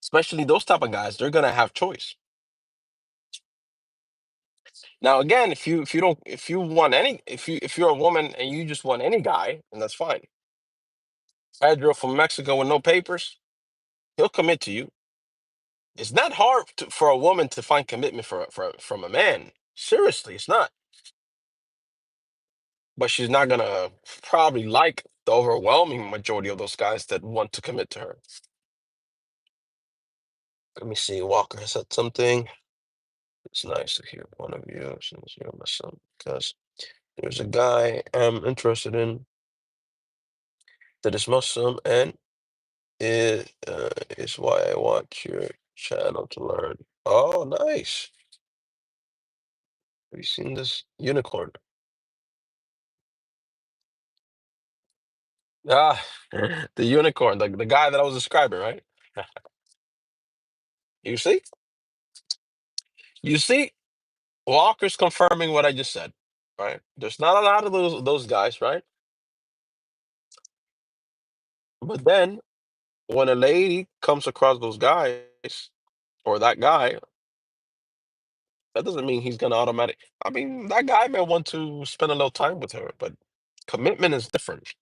[SPEAKER 1] Especially those type of guys, they're gonna have choice. Now again, if you want any if you're a woman and you just want any guy, then that's fine. Pedro from Mexico with no papers, he'll commit to you. It's not hard for a woman to find commitment from a man. Seriously, it's not. But she's not gonna probably like the overwhelming majority of those guys that want to commit to her. Let me see. Walker said something. It's nice to hear one of you since you're my son because there's a guy I'm interested in that is Muslim and it is why I want your channel to learn. Oh, nice. Have you seen this unicorn? Ah, the unicorn, the guy that I was describing, right? You see? You see? Walker's confirming what I just said, right? There's not a lot of those guys, right? But then when a lady comes across those guys or that guy, that doesn't mean he's gonna automatic. I mean, that guy may want to spend a little time with her, but commitment is different.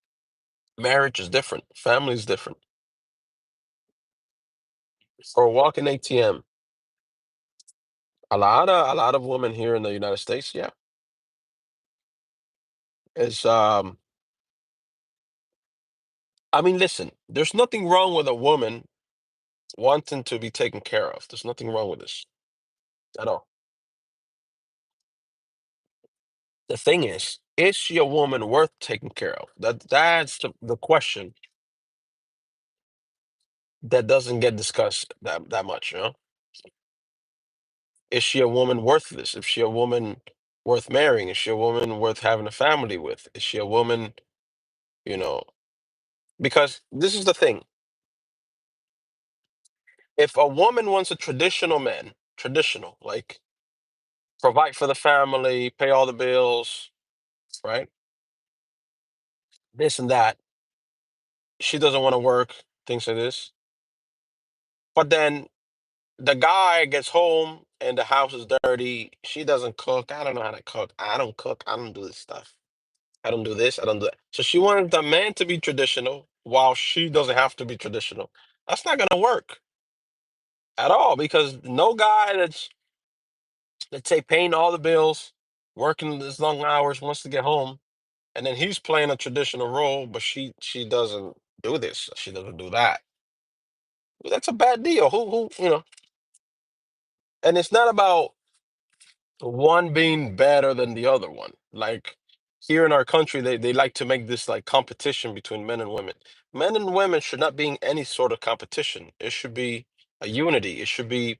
[SPEAKER 1] Marriage is different. Family is different. For a walking ATM, a lot of women here in the United States, yeah, is I mean, listen, there's nothing wrong with a woman wanting to be taken care of. There's nothing wrong with this at all. The thing is she a woman worth taking care of? That's the question that doesn't get discussed that much, you know? Is she a woman worth this? Is she a woman worth marrying? Is she a woman worth having a family with? Is she a woman, you know? Because this is the thing: if a woman wants a traditional man, traditional, like provide for the family, pay all the bills, right? This and that. She doesn't want to work, things like this. But then the guy gets home and the house is dirty. She doesn't cook. I don't know how to cook. I don't cook. I don't do this stuff. I don't do this. I don't do that. So she wants the man to be traditional while she doesn't have to be traditional. That's not gonna work at all because no guy that's, let's say, paying all the bills, working this long hours, wants to get home, and then he's playing a traditional role, but she doesn't do this. She doesn't do that. That's a bad deal. And it's not about one being better than the other one. Like here in our country, they like to make this like competition between men and women. Men and women should not be in any sort of competition. It should be a unity. It should be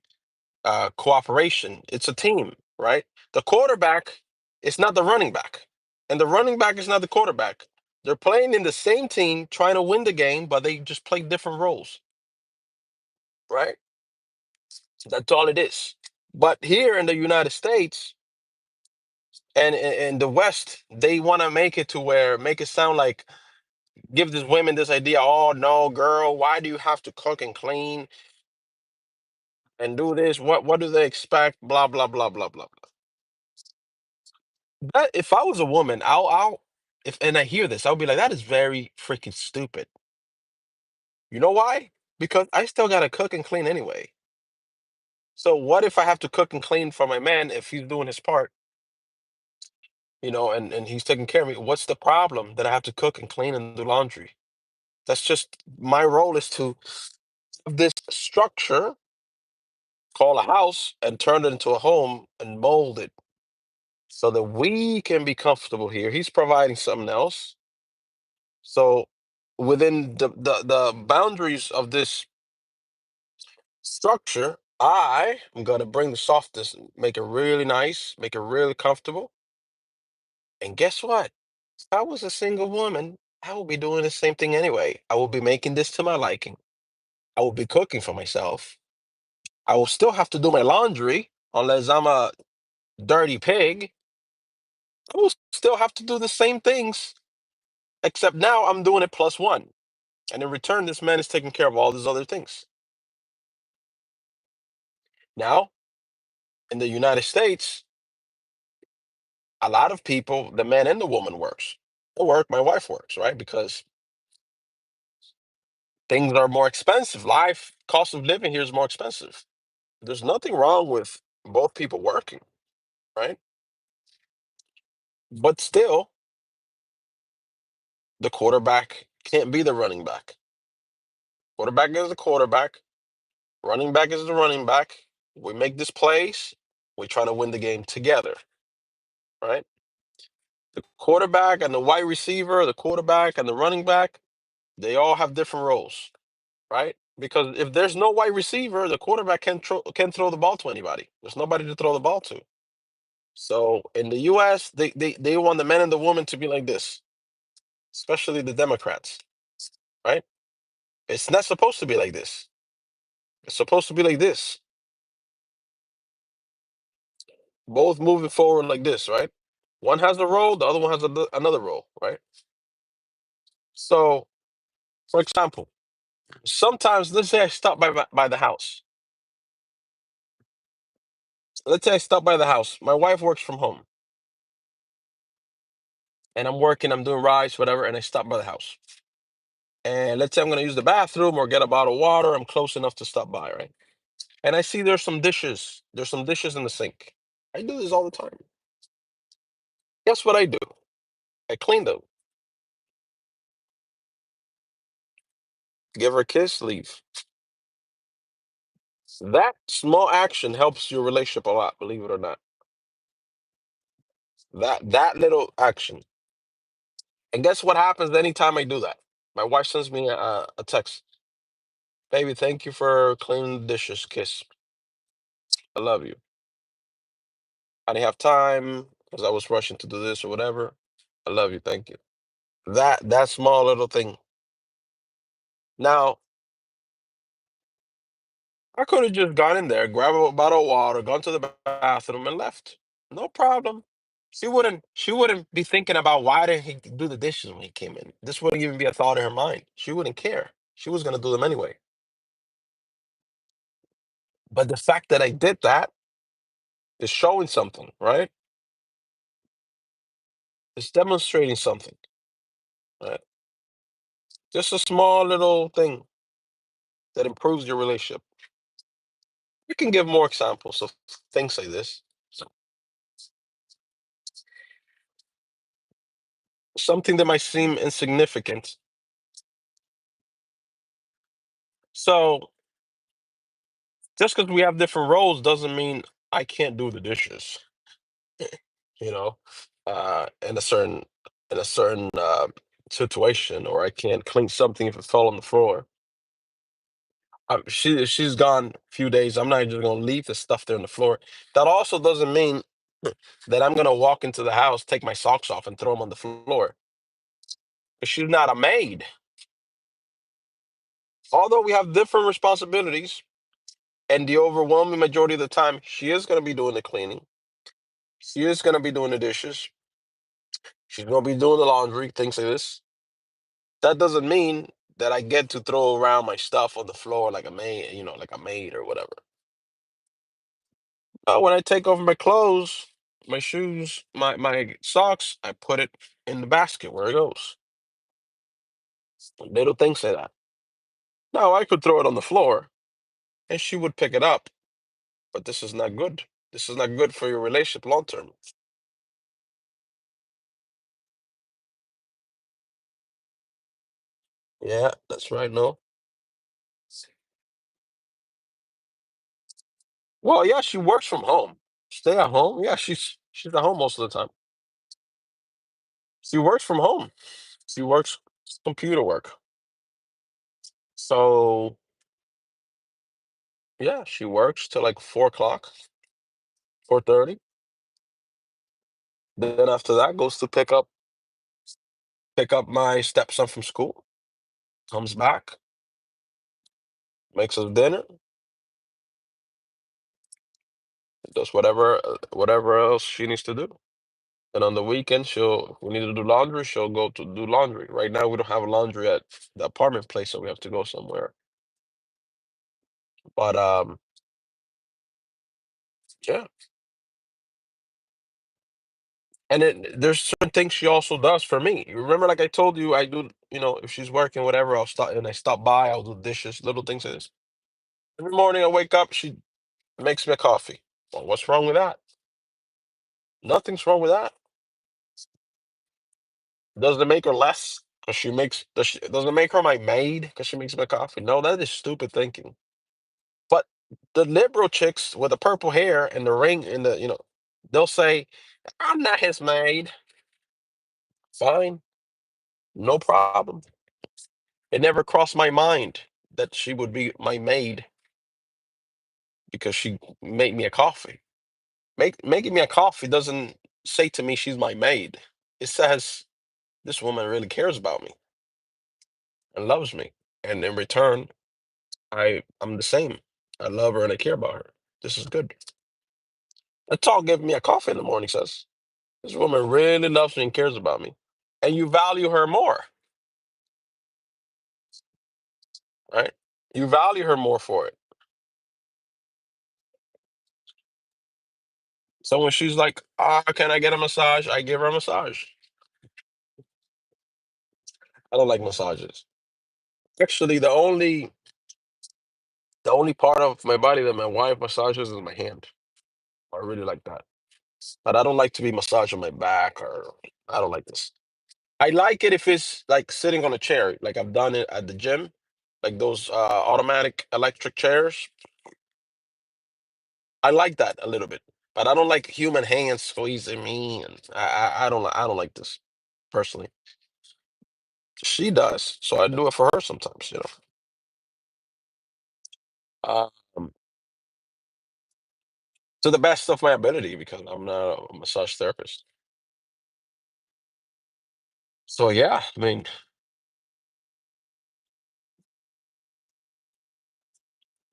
[SPEAKER 1] cooperation. It's a team, right? The quarterback is not the running back, and the running back is not the quarterback. They're playing in the same team, trying to win the game, but they just play different roles, right? That's all it is. But here in the United States, and in the West, they want to make it to where make it sound like give these women this idea. Oh no, girl, why do you have to cook and clean and do this? What do they expect? Blah blah blah blah blah blah. That if I was a woman, I'll if and I hear this, I'll be like, that is very freaking stupid. You know why? Because I still gotta cook and clean anyway. So what if I have to cook and clean for my man if he's doing his part, and he's taking care of me? What's the problem that I have to cook and clean and do laundry? That's just my role is to have this structure called a house and turn it into a home and mold it so that we can be comfortable here. He's providing something else. So within the boundaries of this structure, I am gonna bring the softness, make it really nice, make it really comfortable. And guess what? If I was a single woman, I would be doing the same thing anyway. I will be making this to my liking. I will be cooking for myself. I will still have to do my laundry unless I'm a dirty pig. I will still have to do the same things, except now I'm doing it plus one. And in return, this man is taking care of all these other things. Now, in the United States, a lot of people, the man and the woman works. I work, my wife works, right? Because things are more expensive. Life, cost of living here is more expensive. There's nothing wrong with both people working, right? But still, the quarterback can't be the running back. Quarterback is the quarterback. Running back is the running back. We make this plays. We try to win the game together, right? The quarterback and the wide receiver, the quarterback and the running back, they all have different roles, right? Because if there's no wide receiver, the quarterback can't throw the ball to anybody. There's nobody to throw the ball to. So in the U.S., they want the men and the women to be like this, especially the Democrats, right? It's not supposed to be like this. It's supposed to be like this. Both moving forward like this, right? One has a role, the other one has another role, right? So, for example, sometimes let's say I stop by the house. Let's say I stop by the house. My wife works from home, and I'm working. I'm doing rice, whatever, and I stop by the house. And let's say I'm going to use the bathroom or get a bottle of water. I'm close enough to stop by, right? And I see there's some dishes. There's some dishes in the sink. I do this all the time. Guess what I do? I clean them, give her a kiss, leave. That small action helps your relationship a lot, believe it or not. That little action. And guess what happens anytime I do that? My wife sends me a text. Baby, thank you for cleaning the dishes. Kiss. I love you. I didn't have time because I was rushing to do this or whatever. I love you. Thank you. That small little thing. Now, I could have just gone in there, grabbed a bottle of water, gone to the bathroom, and left. No problem. She wouldn't be thinking about why didn't he do the dishes when he came in. This wouldn't even be a thought in her mind. She wouldn't care. She was gonna do them anyway. But the fact that I did that is showing something, right? It's demonstrating something, right? Just a small little thing that improves your relationship. You can give more examples of things like this. So, something that might seem insignificant. So just because we have different roles doesn't mean I can't do the dishes, you know, in a certain situation, or I can't clean something if it fell on the floor. She's gone a few days. I'm not just gonna leave the stuff there on the floor. That also doesn't mean that I'm gonna walk into the house, take my socks off, and throw them on the floor. 'Cause she's not a maid. Although we have different responsibilities, and the overwhelming majority of the time, she is gonna be doing the cleaning. She is gonna be doing the dishes. She's gonna be doing the laundry, things like this. That doesn't mean that I get to throw around my stuff on the floor like a maid, like a maid or whatever. When I take off my clothes, my shoes, my socks, I put it in the basket where it goes. Little things like that. Now I could throw it on the floor and she would pick it up, but this is not good. This is not good for your relationship long term. Yeah, that's right. No. Well, yeah, she works from home. Stay at home. Yeah, she's at home most of the time. She works from home. She works computer work. So yeah, she works till like 4 o'clock, 4:30. Then after that goes to pick up my stepson from school, comes back, makes us dinner, does whatever else she needs to do. And on the weekend, if we need to do laundry, she'll go to do laundry. Right now, we don't have laundry at the apartment place, so we have to go somewhere. But yeah, and there's certain things she also does for me. Remember, like I told you, I do. If she's working, whatever, I'll stop and I stop by. I'll do dishes, little things like this. Every morning I wake up, she makes me a coffee. Well, what's wrong with that? Nothing's wrong with that. Does it make her less? Because does it make her my maid because she makes me a coffee? No, that is stupid thinking. But the liberal chicks with the purple hair and the ring and they'll say, I'm not his maid. Fine, no problem. It never crossed my mind that she would be my maid because she made me a coffee. Making me a coffee doesn't say to me she's my maid. It says this woman really cares about me and loves me. And in return, I'm the same. I love her and I care about her. This is good. That's all giving me a coffee in the morning says. This woman really loves me and cares about me. And you value her more, right? You value her more for it. So when she's like, can I get a massage? I give her a massage. I don't like massages. Actually, the only part of my body that my wife massages is my hand. I really like that. But I don't like to be massaged on my back, or I don't like this. I like it if it's like sitting on a chair, like I've done it at the gym, like those automatic electric chairs. I like that a little bit, but I don't like human hands squeezing me, and I don't like this personally. She does, so I do it for her sometimes. Um, to the best of my ability because I'm not a massage therapist. So yeah, I mean,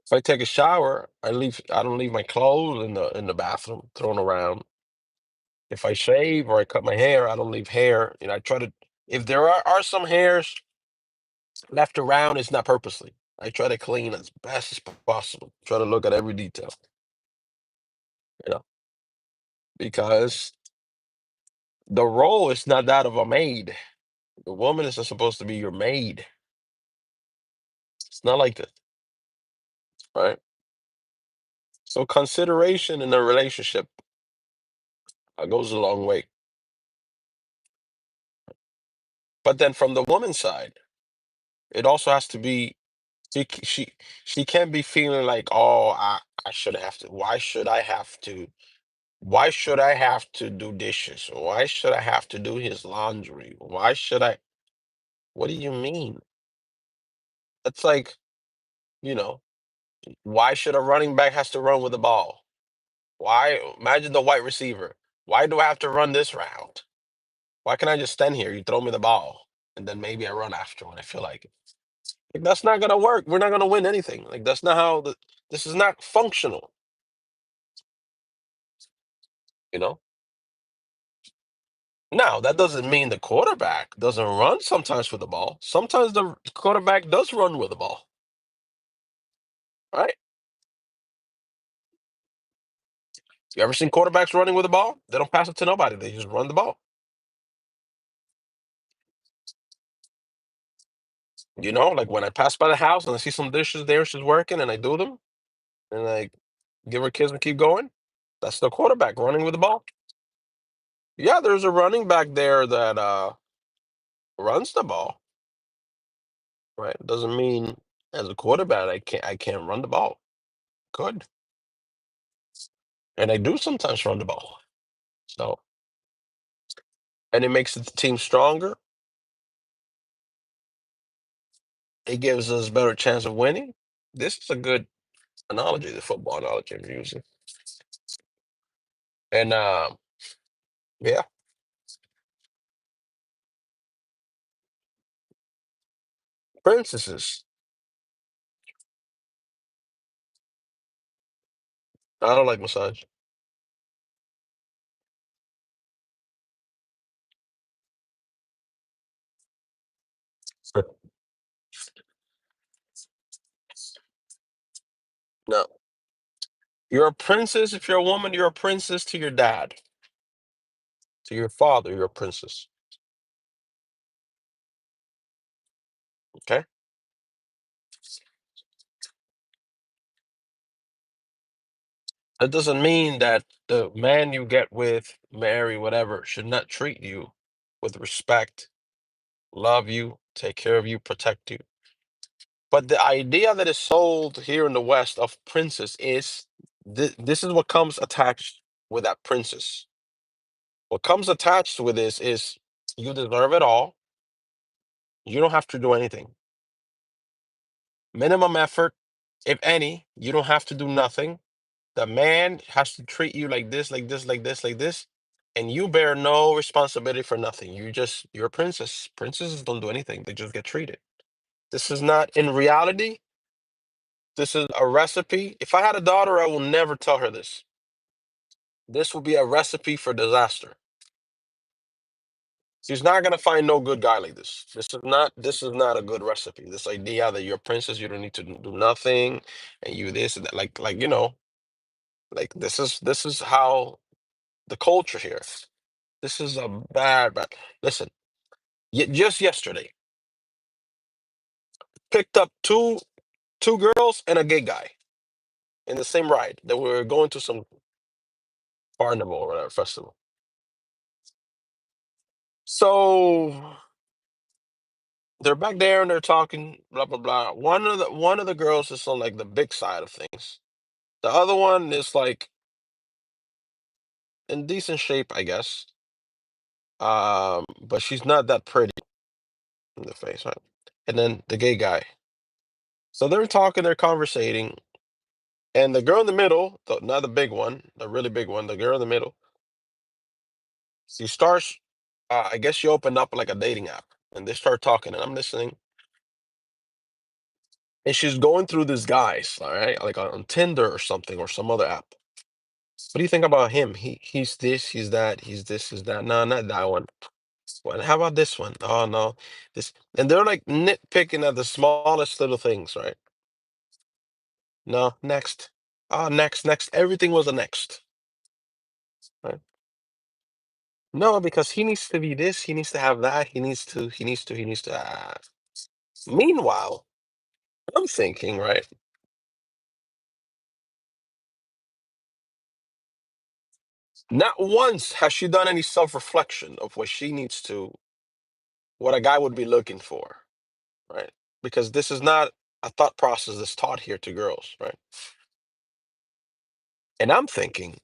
[SPEAKER 1] If I take a shower, I don't leave my clothes in the bathroom thrown around. If I shave or I cut my hair, I don't leave hair. You know, I try to if there are some hairs left around, it's not purposely. I try to clean as best as possible. Try to look at every detail, you know, because the role is not that of a maid. The woman is not supposed to be your maid. It's not like that, right? So consideration in a relationship goes a long way. But then from the woman's side, it also has to be she c- she can't be feeling like, oh, I should have to. Why should I have to? Why should I have to do dishes? Why should I have to do his laundry? Why should I? What do you mean? It's like, you know, why should a running back has to run with the ball? Why? Imagine the wide receiver. Why do I have to run this route? Why can't I just stand here? You throw me the ball, and then maybe I run after when I feel like it. Like, that's not gonna work. We're not gonna win anything. Like that's not how the. This is not functional. You know. Now that doesn't mean the quarterback doesn't run sometimes with the ball. Sometimes the quarterback does run with the ball, right? You ever seen quarterbacks running with the ball? They don't pass it to nobody. They just run the ball. You know, like when I pass by the house and I see some dishes there, she's working, and I do them, and I give her kids and keep going. That's the quarterback running with the ball. Yeah, there's a running back there that runs the ball, right? Doesn't mean as a quarterback I can't run the ball. Good, and I do sometimes run the ball. So, and it makes the team stronger. It gives us a better chance of winning. This is a good analogy, the football analogy I'm using. And yeah, princesses. I don't like massage. No, you're a princess. If you're a woman, you're a princess to your dad, to your father. You're a princess. Okay. That doesn't mean that the man you get with, marry, whatever, should not treat you with respect, love you, take care of you, protect you. But the idea that is sold here in the West of princess is this is what comes attached with that princess. What comes attached with this is you deserve it all. You don't have to do anything. Minimum effort, if any, you don't have to do nothing. The man has to treat you like this, like this, like this, like this, and you bear no responsibility for nothing. You're a princess. Princesses don't do anything. They just get treated. This is not in reality. This is a recipe. If I had a daughter, I will never tell her this. This will be a recipe for disaster. She's not gonna find no good guy like this. This is not a good recipe. This idea that you're a princess, you don't need to do nothing, and you this and that, like like this is how the culture here. This is a bad. Listen, just yesterday, picked up two girls and a gay guy in the same ride that we were going to some carnival or whatever festival. So they're back there and they're talking, blah blah blah. One of the girls is on like the big side of things. The other one is like in decent shape, I guess. But she's not that pretty in the face, right? And then the gay guy. So they're talking, they're conversating, and the girl in the middle, not the big one, the really big one, the girl in the middle, she starts. I guess she opened up like a dating app, and they start talking, and I'm listening. and she's going through these guys, all right, like on Tinder or something or some other app. What do you think about him? He's this, he's that, he's this, he's that. No, not that one. Well, how about this one? Oh no, this, and they're like nitpicking at the smallest little things, right? No, next. Oh, next, next. Everything was a next. Right? No, because he needs to be this, he needs to have that, he needs to. Meanwhile, I'm thinking, right? Not once has she done any self-reflection of what she needs to, what a guy would be looking for, right? Because this is not a thought process that's taught here to girls, right? And I'm thinking,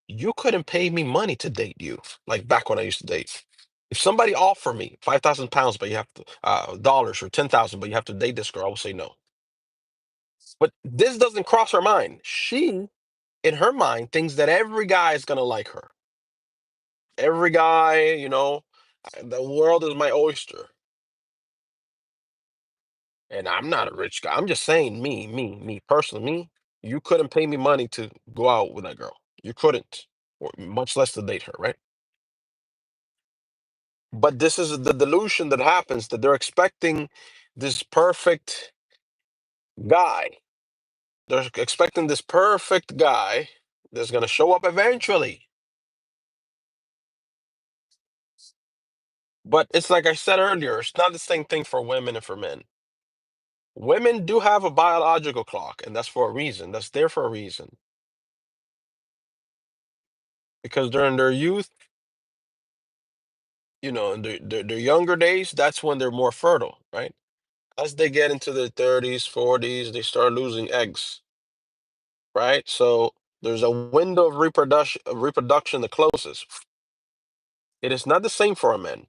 [SPEAKER 1] you couldn't pay me money to date you, like back when I used to date. If somebody offered me 5,000 pounds, but you have to dollars or 10,000, but you have to date this girl, I would say no. But this doesn't cross her mind. She, in her mind, thinks that every guy is gonna like her. Every guy, the world is my oyster. And I'm not a rich guy. I'm just saying, me personally, me. You couldn't pay me money to go out with that girl. You couldn't, or much less to date her, right? But this is the delusion that happens, that they're expecting this perfect guy. They're expecting this perfect guy that's going to show up eventually. But it's like I said earlier, it's not the same thing for women and for men. Women do have a biological clock, and that's for a reason. That's there for a reason. Because during their youth, in their younger days, that's when they're more fertile, right? As they get into their 30s, 40s, they start losing eggs, right? So there's a window of reproduction that closes. It is not the same for a man.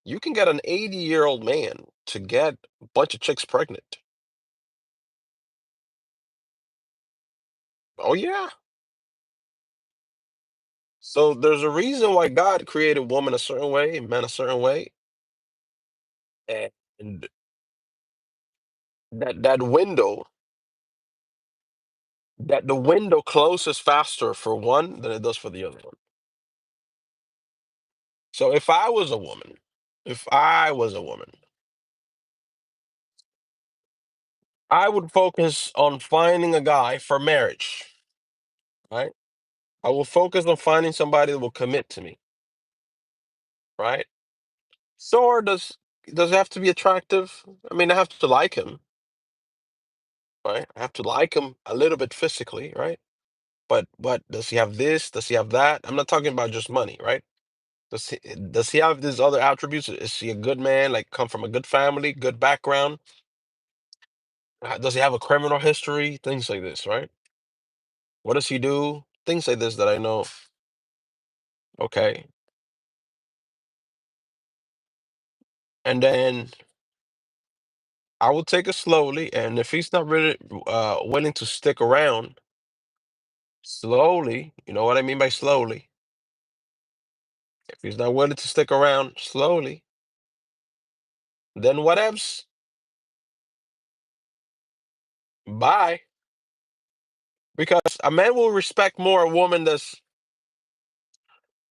[SPEAKER 1] You can get an 80-year-old man to get a bunch of chicks pregnant. Oh yeah. So there's a reason why God created woman a certain way and men a certain way, and that the window closes faster for one than it does for the other one. So if I was a woman, I would focus on finding a guy for marriage, right? I will focus on finding somebody that will commit to me, right? So does it have to be attractive? I mean, I have to like him, right? I have to like him a little bit physically, right? But does he have this? Does he have that? I'm not talking about just money, right? Does he have these other attributes? Is he a good man? Like come from a good family, good background? Does he have a criminal history? Things like this, right? What does he do? Things like this that I know. Okay, and then I will take it slowly. And if he's not really willing to stick around, slowly. You know what I mean by slowly? If he's not willing to stick around, slowly. Then whatevs. Bye. Because a man will respect more a woman that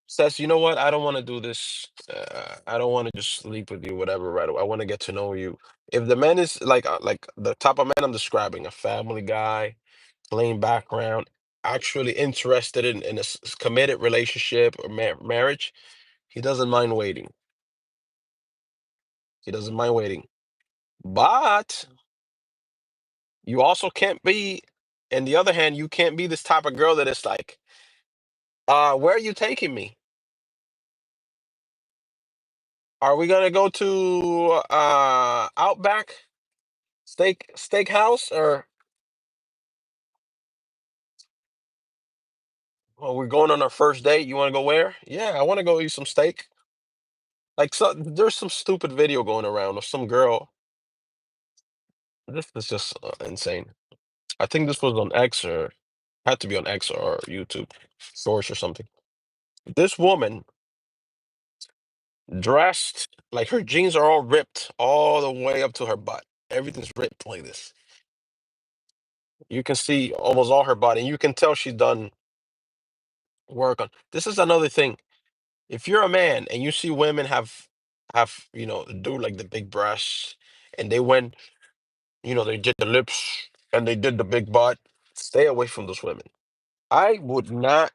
[SPEAKER 1] says, you know what, I don't want to do this. I don't want to just sleep with you, whatever. Right away. I want to get to know you. If the man is like the type of man I'm describing, a family guy, plain background, actually interested in a committed relationship or marriage, he doesn't mind waiting. He doesn't mind waiting. But you also can't be, on the other hand, you can't be this type of girl that is like, where are you taking me? Are we gonna go to Outback Steakhouse, or we're going on our first date? You want to go where? Yeah, I want to go eat some steak. Like, so there's some stupid video going around of some girl. This is just insane. I think this was on X, or had to be on X or YouTube Source or something. This woman dressed like her jeans are all ripped all the way up to her butt. Everything's ripped like this. You can see almost all her body, and you can tell she's done work on. This is another thing. If you're a man and you see women do like the big breasts, and they went, they did the lips and they did the big butt, stay away from those women. I would not.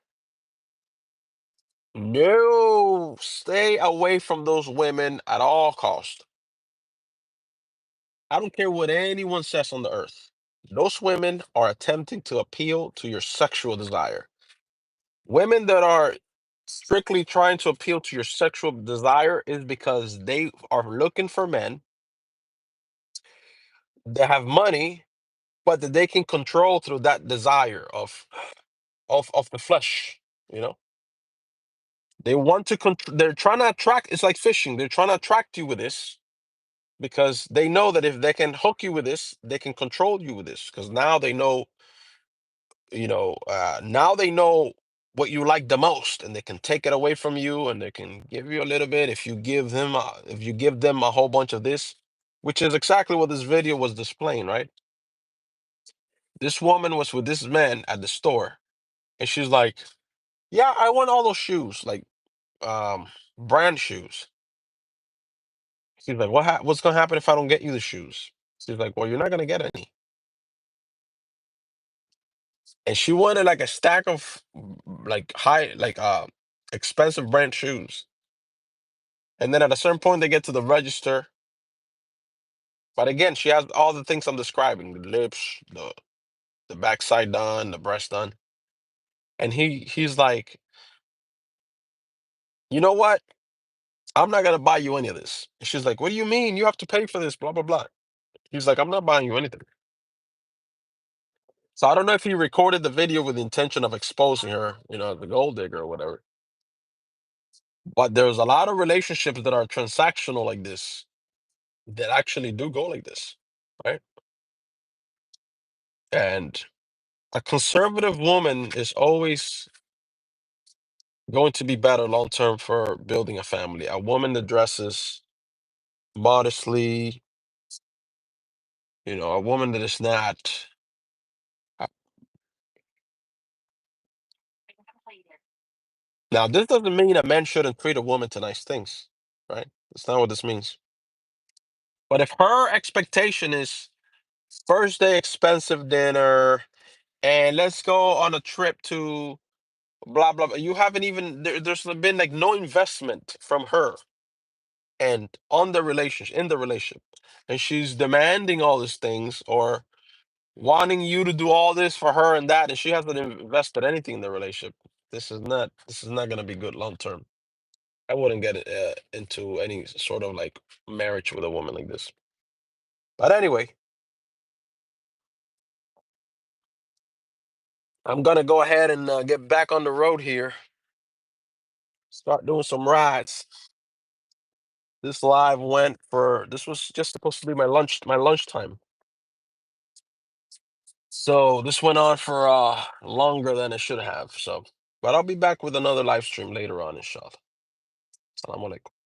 [SPEAKER 1] No, stay away from those women at all cost. I don't care what anyone says on the earth. Those women are attempting to appeal to your sexual desire. Women that are strictly trying to appeal to your sexual desire is because they are looking for men that have money, but that they can control through that desire of the flesh. You know, they want to control. They're trying to attract. It's like fishing. They're trying to attract you with this because they know that if they can hook you with this, they can control you with this. Because now they know, now they know what you like the most, and they can take it away from you, and they can give you a little bit if you give them a whole bunch of this, which is exactly what this video was displaying, right? This woman was with this man at the store, and she's like, "Yeah, I want all those shoes, like brand shoes." She's like, What's gonna happen if I don't get you the shoes?" She's like, "Well, you're not gonna get any." And she wanted like a stack of expensive brand shoes. And then at a certain point, they get to the register. But again, she has all the things I'm describing: the lips, the backside done, the breast done. And he's like, "You know what? I'm not gonna buy you any of this." And she's like, "What do you mean? You have to pay for this, blah blah blah." He's like, "I'm not buying you anything." So I don't know if he recorded the video with the intention of exposing her, the gold digger or whatever. But there's a lot of relationships that are transactional like this that actually do go like this, right? And a conservative woman is always going to be better long term for building a family. A woman that dresses modestly, a woman that is not. uh, Now, this doesn't mean a man shouldn't treat a woman to nice things, right? That's not what this means. But if her expectation is first day expensive dinner and let's go on a trip to blah blah blah, you haven't even there's been like no investment from her and on the relationship in the relationship, and she's demanding all these things or wanting you to do all this for her and that, and she hasn't invested anything in the relationship. This is not going to be good long term. I wouldn't get into any sort of like marriage with a woman like this. But anyway, I'm gonna go ahead and get back on the road here, start doing some rides. This was just supposed to be my lunchtime. So this went on for longer than it should have. So, but I'll be back with another live stream later on, inshallah. Assalamu alaikum.